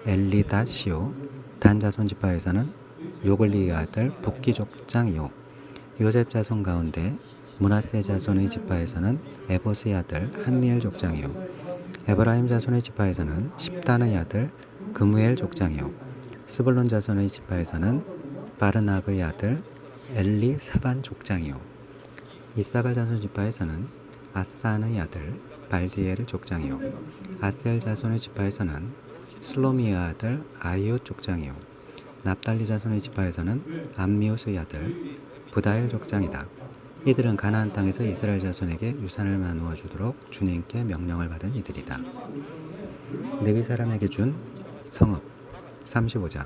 엘리닷이요, 단 자손 지파에서는 요글리의 아들 북기 족장이요, 요셉 자손 가운데 므낫세 자손의 지파에서는 에보스의 아들 한니엘 족장이요, 에브라임 자손의 지파에서는 십단의 아들 그무엘 족장이요, 스불론 자손의 지파에서는 바르낙의 아들 엘리 사반 족장이요, 이사갈 자손 지파에서는 아산의 아들 발디엘 족장이요, 아셀 자손의 지파에서는 슬로미의 아들 아이옷 족장이요, 납달리 자손의 지파에서는 암미우스의 아들 부다엘 족장이다. 이들은 가나안 땅에서 이스라엘 자손에게 유산을 나누어 주도록 주님께 명령을 받은 이들이다. 레위 사람에게 준 성읍 35장.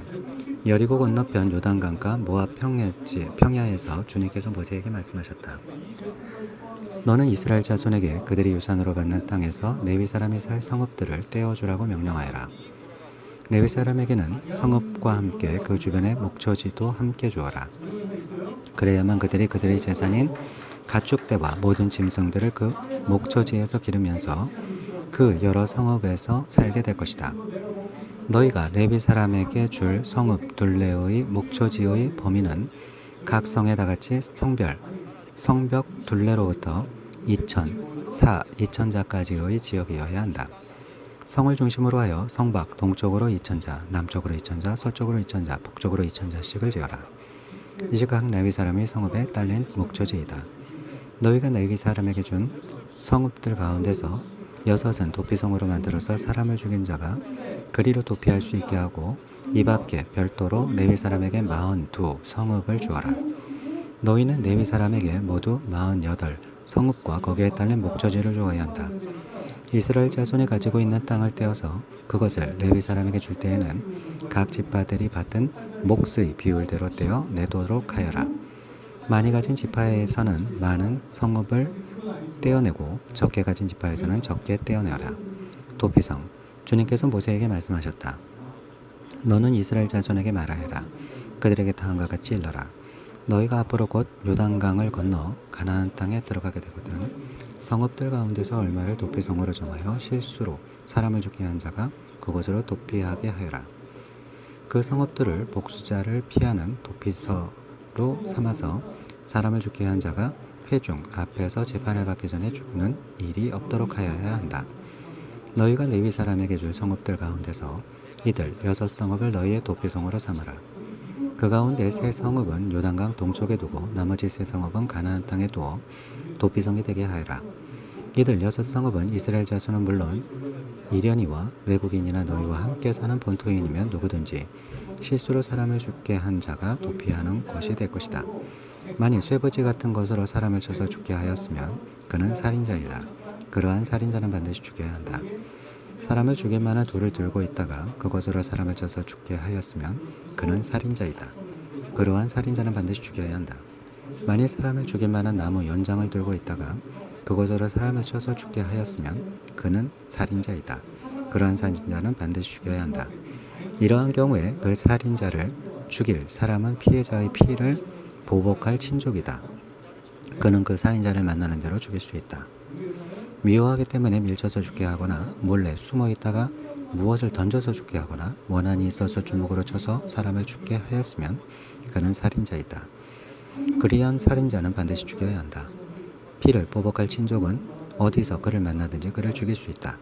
여리고 건너편 요단강가 모압 평야에서 주님께서 모세에게 말씀하셨다. 너는 이스라엘 자손에게 그들이 유산으로 받는 땅에서 레위 사람이 살 성읍들을 떼어주라고 명령하여라. 레위 사람에게는 성읍과 함께 그 주변의 목초지도 함께 주어라. 그래야만 그들이 그들의 재산인 가축대와 모든 짐승들을 그 목초지에서 기르면서 그 여러 성읍에서 살게 될 것이다. 너희가 레위 사람에게 줄 성읍 둘레의 목초지의 범위는 각 성에 다같이 성벽 둘레로부터 2,000자까지의 지역이어야 한다. 성을 중심으로 하여 성밖 동쪽으로 2,000자, 남쪽으로 2,000자, 서쪽으로 2,000자, 북쪽으로 2,000자씩을 지어라. 이제 각 레위 사람의 성읍에 딸린 목초지이다. 너희가 레위 사람에게 준 성읍들 가운데서 6은 도피성으로 만들어서 사람을 죽인 자가 그리로 도피할 수 있게 하고 이 밖에 별도로 레위 사람에게 42 성읍을 주어라. 너희는 레위 사람에게 모두 48 성읍과 거기에 딸린 목초지를 주어야 한다. 이스라엘 자손이 가지고 있는 땅을 떼어서 그것을 레위 사람에게 줄 때에는 각 지파들이 받은 몫의 비율대로 떼어 내도록 하여라. 많이 가진 지파에서는 많은 성읍을 떼어내고 적게 가진 지파에서는 적게 떼어내라. 도피성. 주님께서 모세에게 말씀하셨다. 너는 이스라엘 자손에게 말하여라. 그들에게 다음과 같이 일러라. 너희가 앞으로 곧 요단강을 건너 가나안 땅에 들어가게 되거든 성읍들 가운데서 얼마를 도피성으로 정하여 실수로 사람을 죽게 한 자가 그곳으로 도피하게 하여라. 그 성읍들을 복수자를 피하는 도피서로 삼아서 사람을 죽게 한 자가 회중 앞에서 재판을 받기 전에 죽는 일이 없도록 하여야 한다. 너희가 레위 사람에게 줄 성읍들 가운데서 이들 6성읍을 너희의 도피성으로 삼아라. 그 가운데 3성읍은 요단강 동쪽에 두고 나머지 3성읍은 가나안 땅에 두어 도피성이 되게 하여라. 이들 6성읍은 이스라엘 자손은 물론 이련이와 외국인이나 너희와 함께 사는 본토인이면 누구든지 실수로 사람을 죽게 한 자가 도피하는 것이 될 것이다. 만일 쇠부지 같은 것으로 사람을 쳐서 죽게 하였으면 그는 살인자이다. 그러한 살인자는 반드시 죽여야 한다. 사람을 죽일 만한 돌을 들고 있다가 그것으로 사람을 쳐서 죽게 하였으면 그는 살인자이다. 그러한 살인자는 반드시 죽여야 한다. 만일 사람을 죽일 만한 나무 연장을 들고 있다가 그것으로 사람을 쳐서 죽게 하였으면 그는 살인자이다. 그러한 살인자는 반드시 죽여야 한다. 이러한 경우에 그 살인자를 죽일 사람은 피해자의 피를 보복할 친족이다. 그는 그 살인자를 만나는 대로 죽일 수 있다. 미워하기 때문에 밀쳐서 죽게 하거나 몰래 숨어 있다가 무엇을 던져서 죽게 하거나 원한이 있어서 주먹으로 쳐서 사람을 죽게 하였으면 그는 살인자이다. 그리한 살인자는 반드시 죽여야 한다. 피를 보복할 친족은 어디서 그를 만나든지 그를 죽일 수 있다.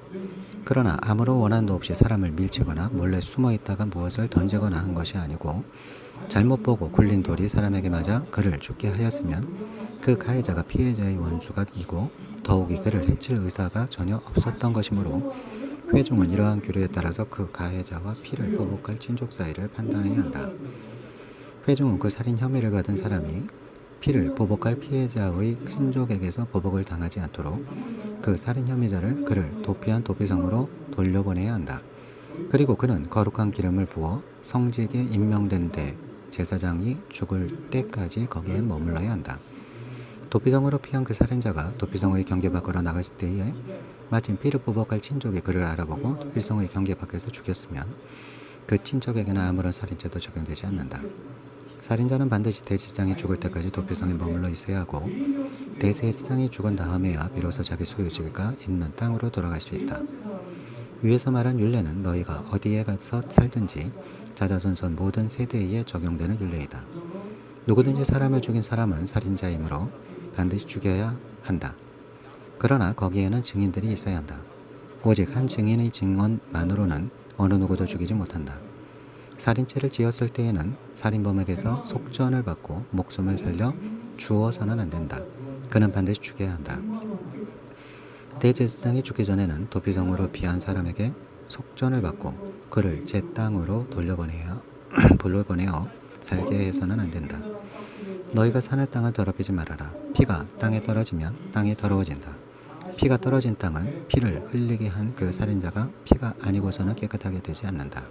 그러나 아무런 원한도 없이 사람을 밀치거나 몰래 숨어 있다가 무엇을 던지거나 한 것이 아니고 잘못 보고 굴린 돌이 사람에게 맞아 그를 죽게 하였으면 그 가해자가 피해자의 원수가 이고 더욱이 그를 해칠 의사가 전혀 없었던 것이므로 회중은 이러한 규례에 따라서 그 가해자와 피를 보복할 친족 사이를 판단해야 한다. 회중은 그 살인 혐의를 받은 사람이 피를 보복할 피해자의 친족에게서 보복을 당하지 않도록 그 살인 혐의자를 그를 도피한 도피성으로 돌려보내야 한다. 그리고 그는 거룩한 기름을 부어 성직에 임명된 데 제사장이 죽을 때까지 거기에 머물러야 한다. 도피성으로 피한 그 살인자가 도피성의 경계 밖으로 나갔을 때에 마침 피를 보복할 친족이 그를 알아보고 도피성의 경계 밖에서 죽였으면 그 친척에게는 아무런 살인죄도 적용되지 않는다. 살인자는 반드시 대제사장이 죽을 때까지 도피성에 머물러 있어야 하고 대제사장이 죽은 다음에야 비로소 자기 소유지가 있는 땅으로 돌아갈 수 있다. 위에서 말한 율례는 너희가 어디에 가서 살든지 자자손손 모든 세대에 적용되는 율례이다. 누구든지 사람을 죽인 사람은 살인자이므로 반드시 죽여야 한다. 그러나 거기에는 증인들이 있어야 한다. 오직 한 증인의 증언만으로는 어느 누구도 죽이지 못한다. 살인죄를 지었을 때에는 살인범에게서 속전을 받고 목숨을 살려 주어서는 안 된다. 그는 반드시 죽여야 한다. 대제사장이 죽기 전에는 도피성으로 피한 사람에게 속전을 받고 그를 제 땅으로 돌려보내어 살게 해서는 안 된다. 너희가 사는 땅을 더럽히지 말아라. 피가 땅에 떨어지면 땅이 더러워진다. 피가 떨어진 땅은 피를 흘리게 한 그 살인자가 피가 아니고서는 깨끗하게 되지 않는다.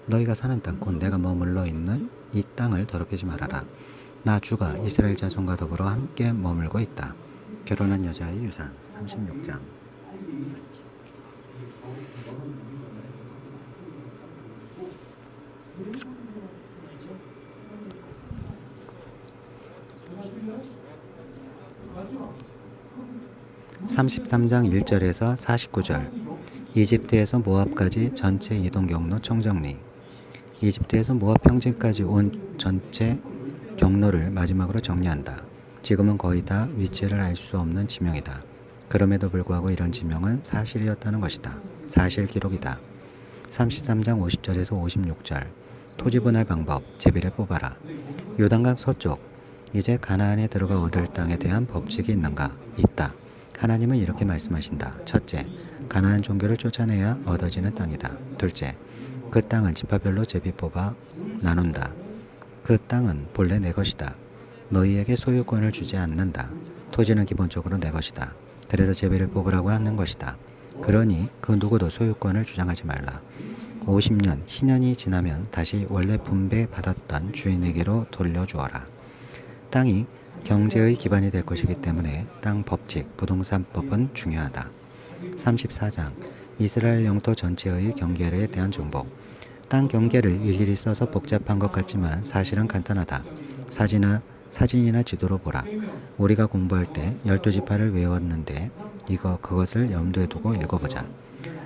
너희가 사는 땅 곧 내가 머물러 있는 이 땅을 더럽히지 말아라. 나 주가 이스라엘 자손과 더불어 함께 머물고 있다. 결혼한 여자의 유산 36장. (33장) 1절에서 49절. 이집트에서 모압까지 전체 이동 경로 총정리. 이집트에서 모압 평진까지 온 전체 경로를 마지막으로 정리한다. 지금은 거의 다 위치를 알 수 없는 지명이다. 그럼에도 불구하고 이런 지명은 사실이었다는 것이다. 사실 기록이다. 33장 50절에서 56절. 토지 분할 방법, 제비를 뽑아라. 요단강 서쪽, 이제 가나안에 들어가 얻을 땅에 대한 법칙이 있는가? 있다. 하나님은 이렇게 말씀하신다. 첫째, 가나안 종교를 쫓아내야 얻어지는 땅이다. 둘째, 그 땅은 지파별로 제비 뽑아 나눈다. 그 땅은 본래 내 것이다. 너희에게 소유권을 주지 않는다. 토지는 기본적으로 내 것이다. 그래서 제비를 뽑으라고 하는 것이다. 그러니 그 누구도 소유권을 주장하지 말라. 50년, 희년이 지나면 다시 원래 분배받았던 주인에게로 돌려주어라. 땅이 경제의 기반이 될 것이기 때문에 땅 법칙, 부동산법은 중요하다. 34장, 이스라엘 영토 전체의 경계에 대한 정보. 땅 경계를 일일이 써서 복잡한 것 같지만 사실은 간단하다. 사진이나 지도로 보라. 우리가 공부할 때 12지파를 외웠는데 그것을 염두에 두고 읽어보자.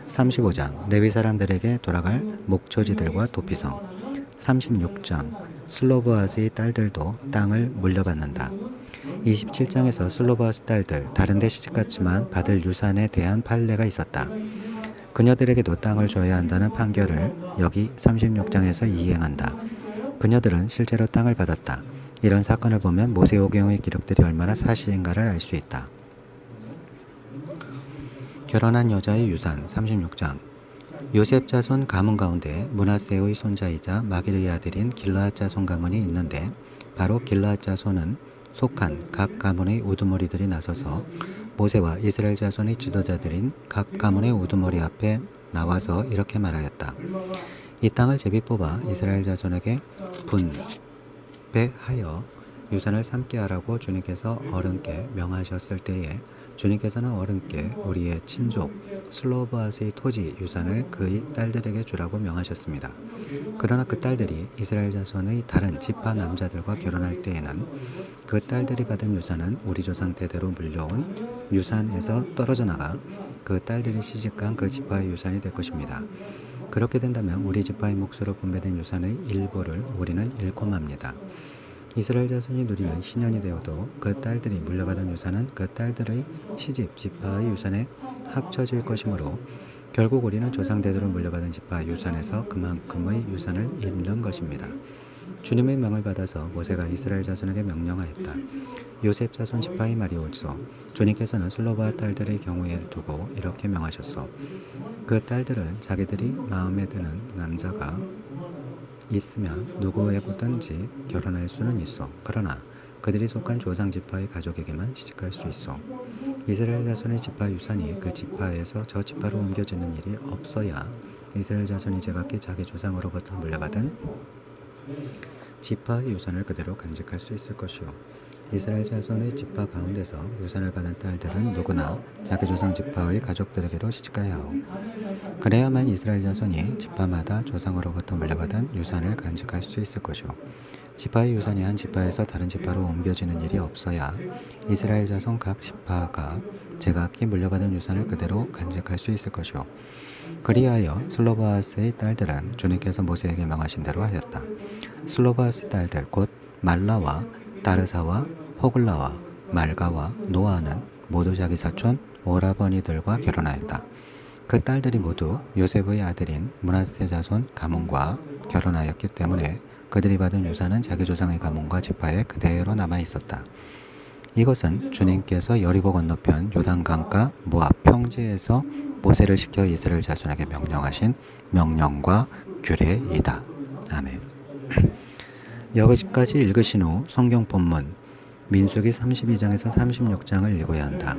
35장, 레위 사람들에게 돌아갈 목초지들과 도피성. 36장, 슬로보아스의 딸들도 땅을 물려받는다. 27장에서 슬로보아스 딸들, 다른 데 시집갔지만 받을 유산에 대한 판례가 있었다. 그녀들에게도 땅을 줘야 한다는 판결을 여기 36장에서 이행한다. 그녀들은 실제로 땅을 받았다. 이런 사건을 보면 모세오경의 기록들이 얼마나 사실인가를 알 수 있다. 결혼한 여자의 유산 36장. 요셉 자손 가문 가운데 므낫세의 손자이자 마길의 아들인 길르앗 자손 가문이 있는데 바로 길르앗 자손은 속한 각 가문의 우두머리들이 나서서 모세와 이스라엘 자손의 지도자들인 각 가문의 우두머리 앞에 나와서 이렇게 말하였다. 이 땅을 제비 뽑아 이스라엘 자손에게 분배하여 유산을 삼게 하라고 주님께서 어른께 명하셨을 때에 주님께서는 어른께 우리의 친족 슬로브앗의 토지 유산을 그의 딸들에게 주라고 명하셨습니다. 그러나 그 딸들이 이스라엘 자손의 다른 지파 남자들과 결혼할 때에는 그 딸들이 받은 유산은 우리 조상 대대로 물려온 유산에서 떨어져 나가 그 딸들이 시집간 그 지파의 유산이 될 것입니다. 그렇게 된다면 우리 지파의 몫으로 분배된 유산의 일부를 우리는 잃고 맙니다. 이스라엘 자손이 누리는 신년이 되어도 그 딸들이 물려받은 유산은 그 딸들의 시집 지파의 유산에 합쳐질 것이므로 결국 우리는 조상 대대로 물려받은 지파 유산에서 그만큼의 유산을 잃는 것입니다. 주님의 명을 받아서 모세가 이스라엘 자손에게 명령하였다. 요셉 자손 지파의 말이 옳소. 주님께서는 슬로바앗 딸들의 경우에 두고 이렇게 명하셨소. 그 딸들은 자기들이 마음에 드는 남자가 있으면 누구에게든지 결혼할 수는 있어. 그러나 그들이 속한 조상 지파의 가족에게만 시집갈 수 있어. 이스라엘 자손의 지파 유산이 그 지파에서 저 지파로 옮겨지는 일이 없어야 이스라엘 자손이 제각기 자기 조상으로부터 물려받은 지파의 유산을 그대로 간직할 수 있을 것이요. 이스라엘 자손의 지파 가운데서 유산을 받은 딸들은 누구나 자기 조상 지파의 가족들에게로 시집가야 하오. 그래야만 이스라엘 자손이 지파마다 조상으로부터 물려받은 유산을 간직할 수 있을 것이오. 지파의 유산이 한 지파에서 다른 지파로 옮겨지는 일이 없어야 이스라엘 자손 각 지파가 제각기 물려받은 유산을 그대로 간직할 수 있을 것이오. 그리하여 슬로바앗의 딸들은 주님께서 모세에게 명하신 대로 하였다. 슬로바앗의 딸들 곧 말라와 다르사와 호글라와 말가와 노아는 모두 자기 사촌 오라버니들과 결혼하였다. 그 딸들이 모두 요셉의 아들인 므낫세 자손 가문과 결혼하였기 때문에 그들이 받은 유산은 자기 조상의 가문과 지파에 그대로 남아 있었다. 이것은 주님께서 여리고 건너편 요단강가 모압 평지에서 모세를 시켜 이스라엘 자손에게 명령하신 명령과 규례이다. 아멘. 여기까지 읽으신 후 성경 본문 민수기 32장에서 36장을 읽어야 한다.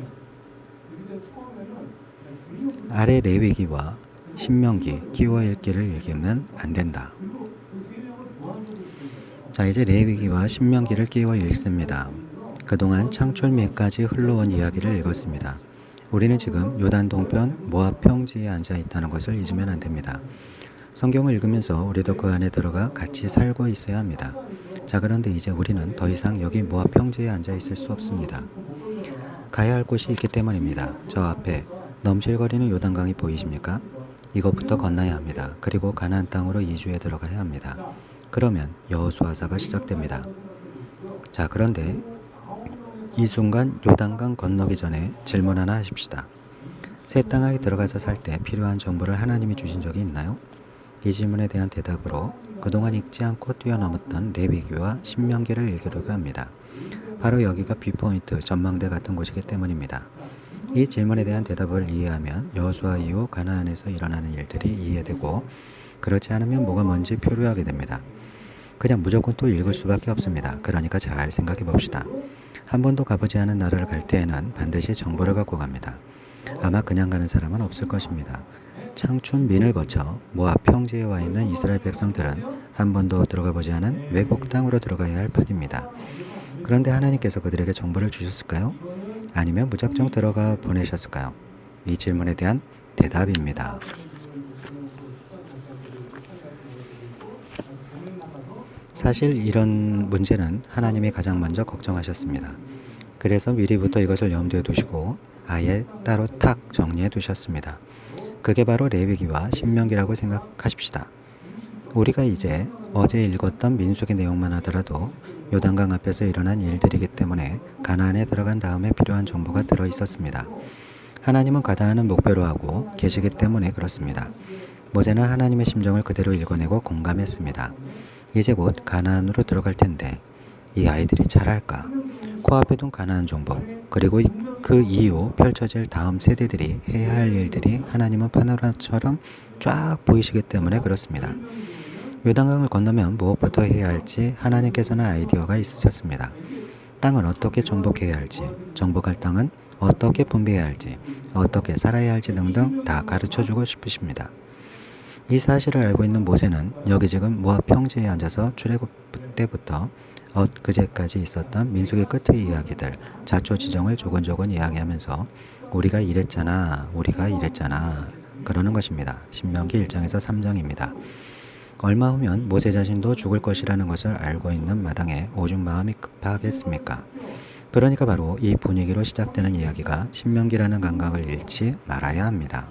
아래 레위기와 신명기 끼워 읽기를 읽으면 안 된다. 자, 이제 레위기와 신명기를 끼워 읽습니다. 그동안 창출 밑까지 흘러온 이야기를 읽었습니다. 우리는 지금 요단 동편 모압 평지에 앉아 있다는 것을 잊으면 안 됩니다. 성경을 읽으면서 우리도 그 안에 들어가 같이 살고 있어야 합니다. 자, 그런데 이제 우리는 더 이상 여기 모압 평지에 앉아 있을 수 없습니다. 가야 할 곳이 있기 때문입니다. 저 앞에 넘실거리는 요단강이 보이십니까? 이것부터 건너야 합니다. 그리고 가나안 땅으로 이주해 들어가야 합니다. 그러면 여호수아사가 시작됩니다. 자, 그런데 이 순간 요단강 건너기 전에 질문 하나 하십시다. 새 땅에 들어가서 살 때 필요한 정보를 하나님이 주신 적이 있나요? 이 질문에 대한 대답으로 그동안 읽지 않고 뛰어넘었던 레위기와 신명기를 읽으려고 합니다. 바로 여기가 뷰포인트, 전망대 같은 곳이기 때문입니다. 이 질문에 대한 대답을 이해하면 여호수아 이후 가나안에서 일어나는 일들이 이해되고, 그렇지 않으면 뭐가 뭔지 표류하게 됩니다. 그냥 무조건 또 읽을 수밖에 없습니다. 그러니까 잘 생각해 봅시다. 한 번도 가보지 않은 나라를 갈 때에는 반드시 정보를 갖고 갑니다. 아마 그냥 가는 사람은 없을 것입니다. 창춘민을 거쳐 모압 평지에 와 있는 이스라엘 백성들은 한 번도 들어가 보지 않은 외국 땅으로 들어가야 할 판입니다. 그런데 하나님께서 그들에게 정보를 주셨을까요? 아니면 무작정 들어가 보내셨을까요? 이 질문에 대한 대답입니다. 사실 이런 문제는 하나님이 가장 먼저 걱정하셨습니다. 그래서 미리부터 이것을 염두에 두시고 아예 따로 탁 정리해 두셨습니다. 그게 바로 레위기와 신명기라고 생각하십시다. 우리가 이제 어제 읽었던 민수기 내용만 하더라도 요단강 앞에서 일어난 일들이기 때문에 가나안에 들어간 다음에 필요한 정보가 들어 있었습니다. 하나님은 가나안을 목표로 하고 계시기 때문에 그렇습니다. 모세는 하나님의 심정을 그대로 읽어내고 공감했습니다. 이제 곧 가나안으로 들어갈 텐데 이 아이들이 잘할까? 코앞에 둔 가나안 정보, 그리고 그 이후 펼쳐질 다음 세대들이 해야 할 일들이 하나님은 파노라마처럼 쫙 보이시기 때문에 그렇습니다. 요단강을 건너면 무엇부터 해야 할지 하나님께서는 아이디어가 있으셨습니다. 땅을 어떻게 정복해야 할지, 정복할 땅은 어떻게 분배해야 할지, 어떻게 살아야 할지 등등 다 가르쳐주고 싶으십니다. 이 사실을 알고 있는 모세는 여기 지금 모압 평지에 앉아서 출애굽 때부터 엊그제까지 있었던 민수기 끝의 이야기들, 자초지정을 조곤조곤 이야기하면서 우리가 이랬잖아 그러는 것입니다. 신명기 1장에서 3장입니다. 얼마 후면 모세 자신도 죽을 것이라는 것을 알고 있는 마당에 오죽 마음이 급하겠습니까? 그러니까 바로 이 분위기로 시작되는 이야기가 신명기라는 감각을 잃지 말아야 합니다.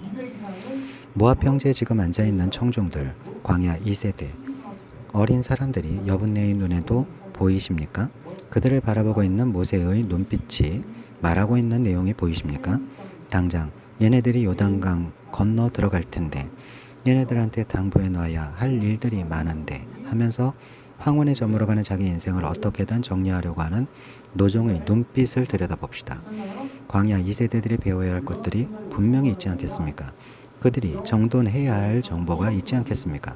모압 평지에 지금 앉아있는 청중들, 광야 2세대, 어린 사람들이 여분네의 눈에도 보이십니까? 그들을 바라보고 있는 모세의 눈빛이 말하고 있는 내용이 보이십니까? 당장 얘네들이 요단강 건너 들어갈 텐데, 얘네들한테 당부해 놔야 할 일들이 많은데 하면서 황혼에 저물어가는 자기 인생을 어떻게든 정리하려고 하는 노종의 눈빛을 들여다봅시다. 광야 2세대들이 배워야 할 것들이 분명히 있지 않겠습니까? 그들이 정돈해야 할 정보가 있지 않겠습니까?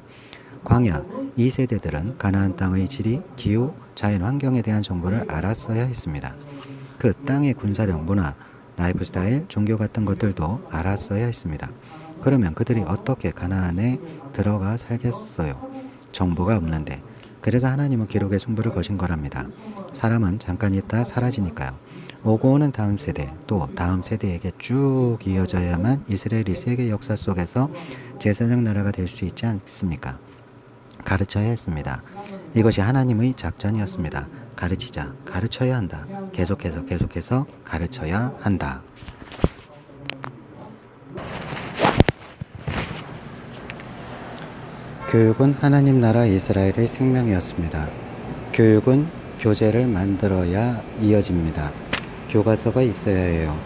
광야 2세대들은 가나안 땅의 지리, 기후, 자연 환경에 대한 정보를 알았어야 했습니다. 그 땅의 군사력, 문화, 라이프 스타일, 종교 같은 것들도 알았어야 했습니다. 그러면 그들이 어떻게 가나안에 들어가 살겠어요? 정보가 없는데. 그래서 하나님은 기록의 승부를 거신 거랍니다. 사람은 잠깐 있다 사라지니까요. 오고 오는 다음 세대, 또 다음 세대에게 쭉 이어져야만 이스라엘이 세계 역사 속에서 제사장 나라가 될 수 있지 않습니까? 가르쳐야 했습니다. 이것이 하나님의 작전이었습니다. 가르치자, 가르쳐야 한다. 계속해서 가르쳐야 한다. 교육은 하나님 나라 이스라엘의 생명이었습니다. 교육은 교재를 만들어야 이어집니다. 교과서가 있어야 해요.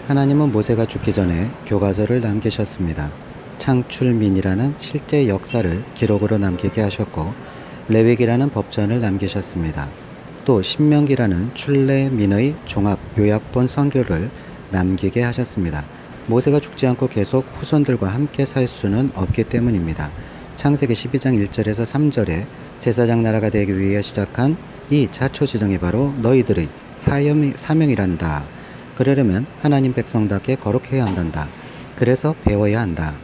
하나님은 모세가 죽기 전에 교과서를 남기셨습니다. 창출민이라는 실제 역사를 기록으로 남기게 하셨고, 레위기라는 법전을 남기셨습니다. 또 신명기라는 출애민의 종합 요약본 선교를 남기게 하셨습니다. 모세가 죽지 않고 계속 후손들과 함께 살 수는 없기 때문입니다. 창세기 12장 1절에서 3절에 제사장 나라가 되기 위해 시작한 이 자초지정이 바로 너희들의 사명이란다. 그러려면 하나님 백성답게 거룩해야 한단다. 그래서 배워야 한다.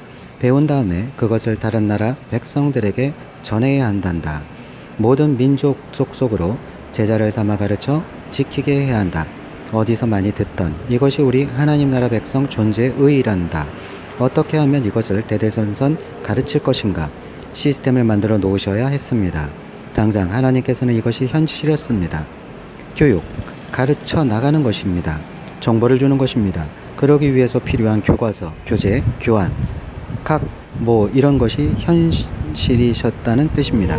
배운 다음에 그것을 다른 나라 백성들에게 전해야 한단다. 모든 민족 속속으로 제자를 삼아 가르쳐 지키게 해야 한다. 어디서 많이 듣던 이것이 우리 하나님 나라 백성 존재의 의의란다. 어떻게 하면 이것을 대대손손 가르칠 것인가? 시스템을 만들어 놓으셔야 했습니다. 당장 하나님께서는 이것이 현실이었습니다. 교육, 가르쳐 나가는 것입니다. 정보를 주는 것입니다. 그러기 위해서 필요한 교과서, 교재, 교환, 이런 것이 현실이셨다는 뜻입니다.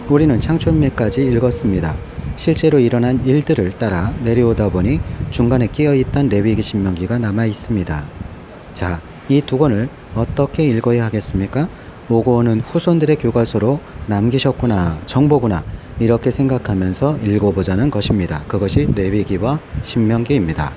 우리는 창출매까지 읽었습니다. 실제로 일어난 일들을 따라 내려오다 보니 중간에 끼어있던 레위기 신명기가 남아 있습니다. 자, 이 두 권을 어떻게 읽어야 하겠습니까? 오고 오는 후손들의 교과서로 남기셨구나, 정보구나, 이렇게 생각하면서 읽어보자는 것입니다. 그것이 레위기와 신명기입니다.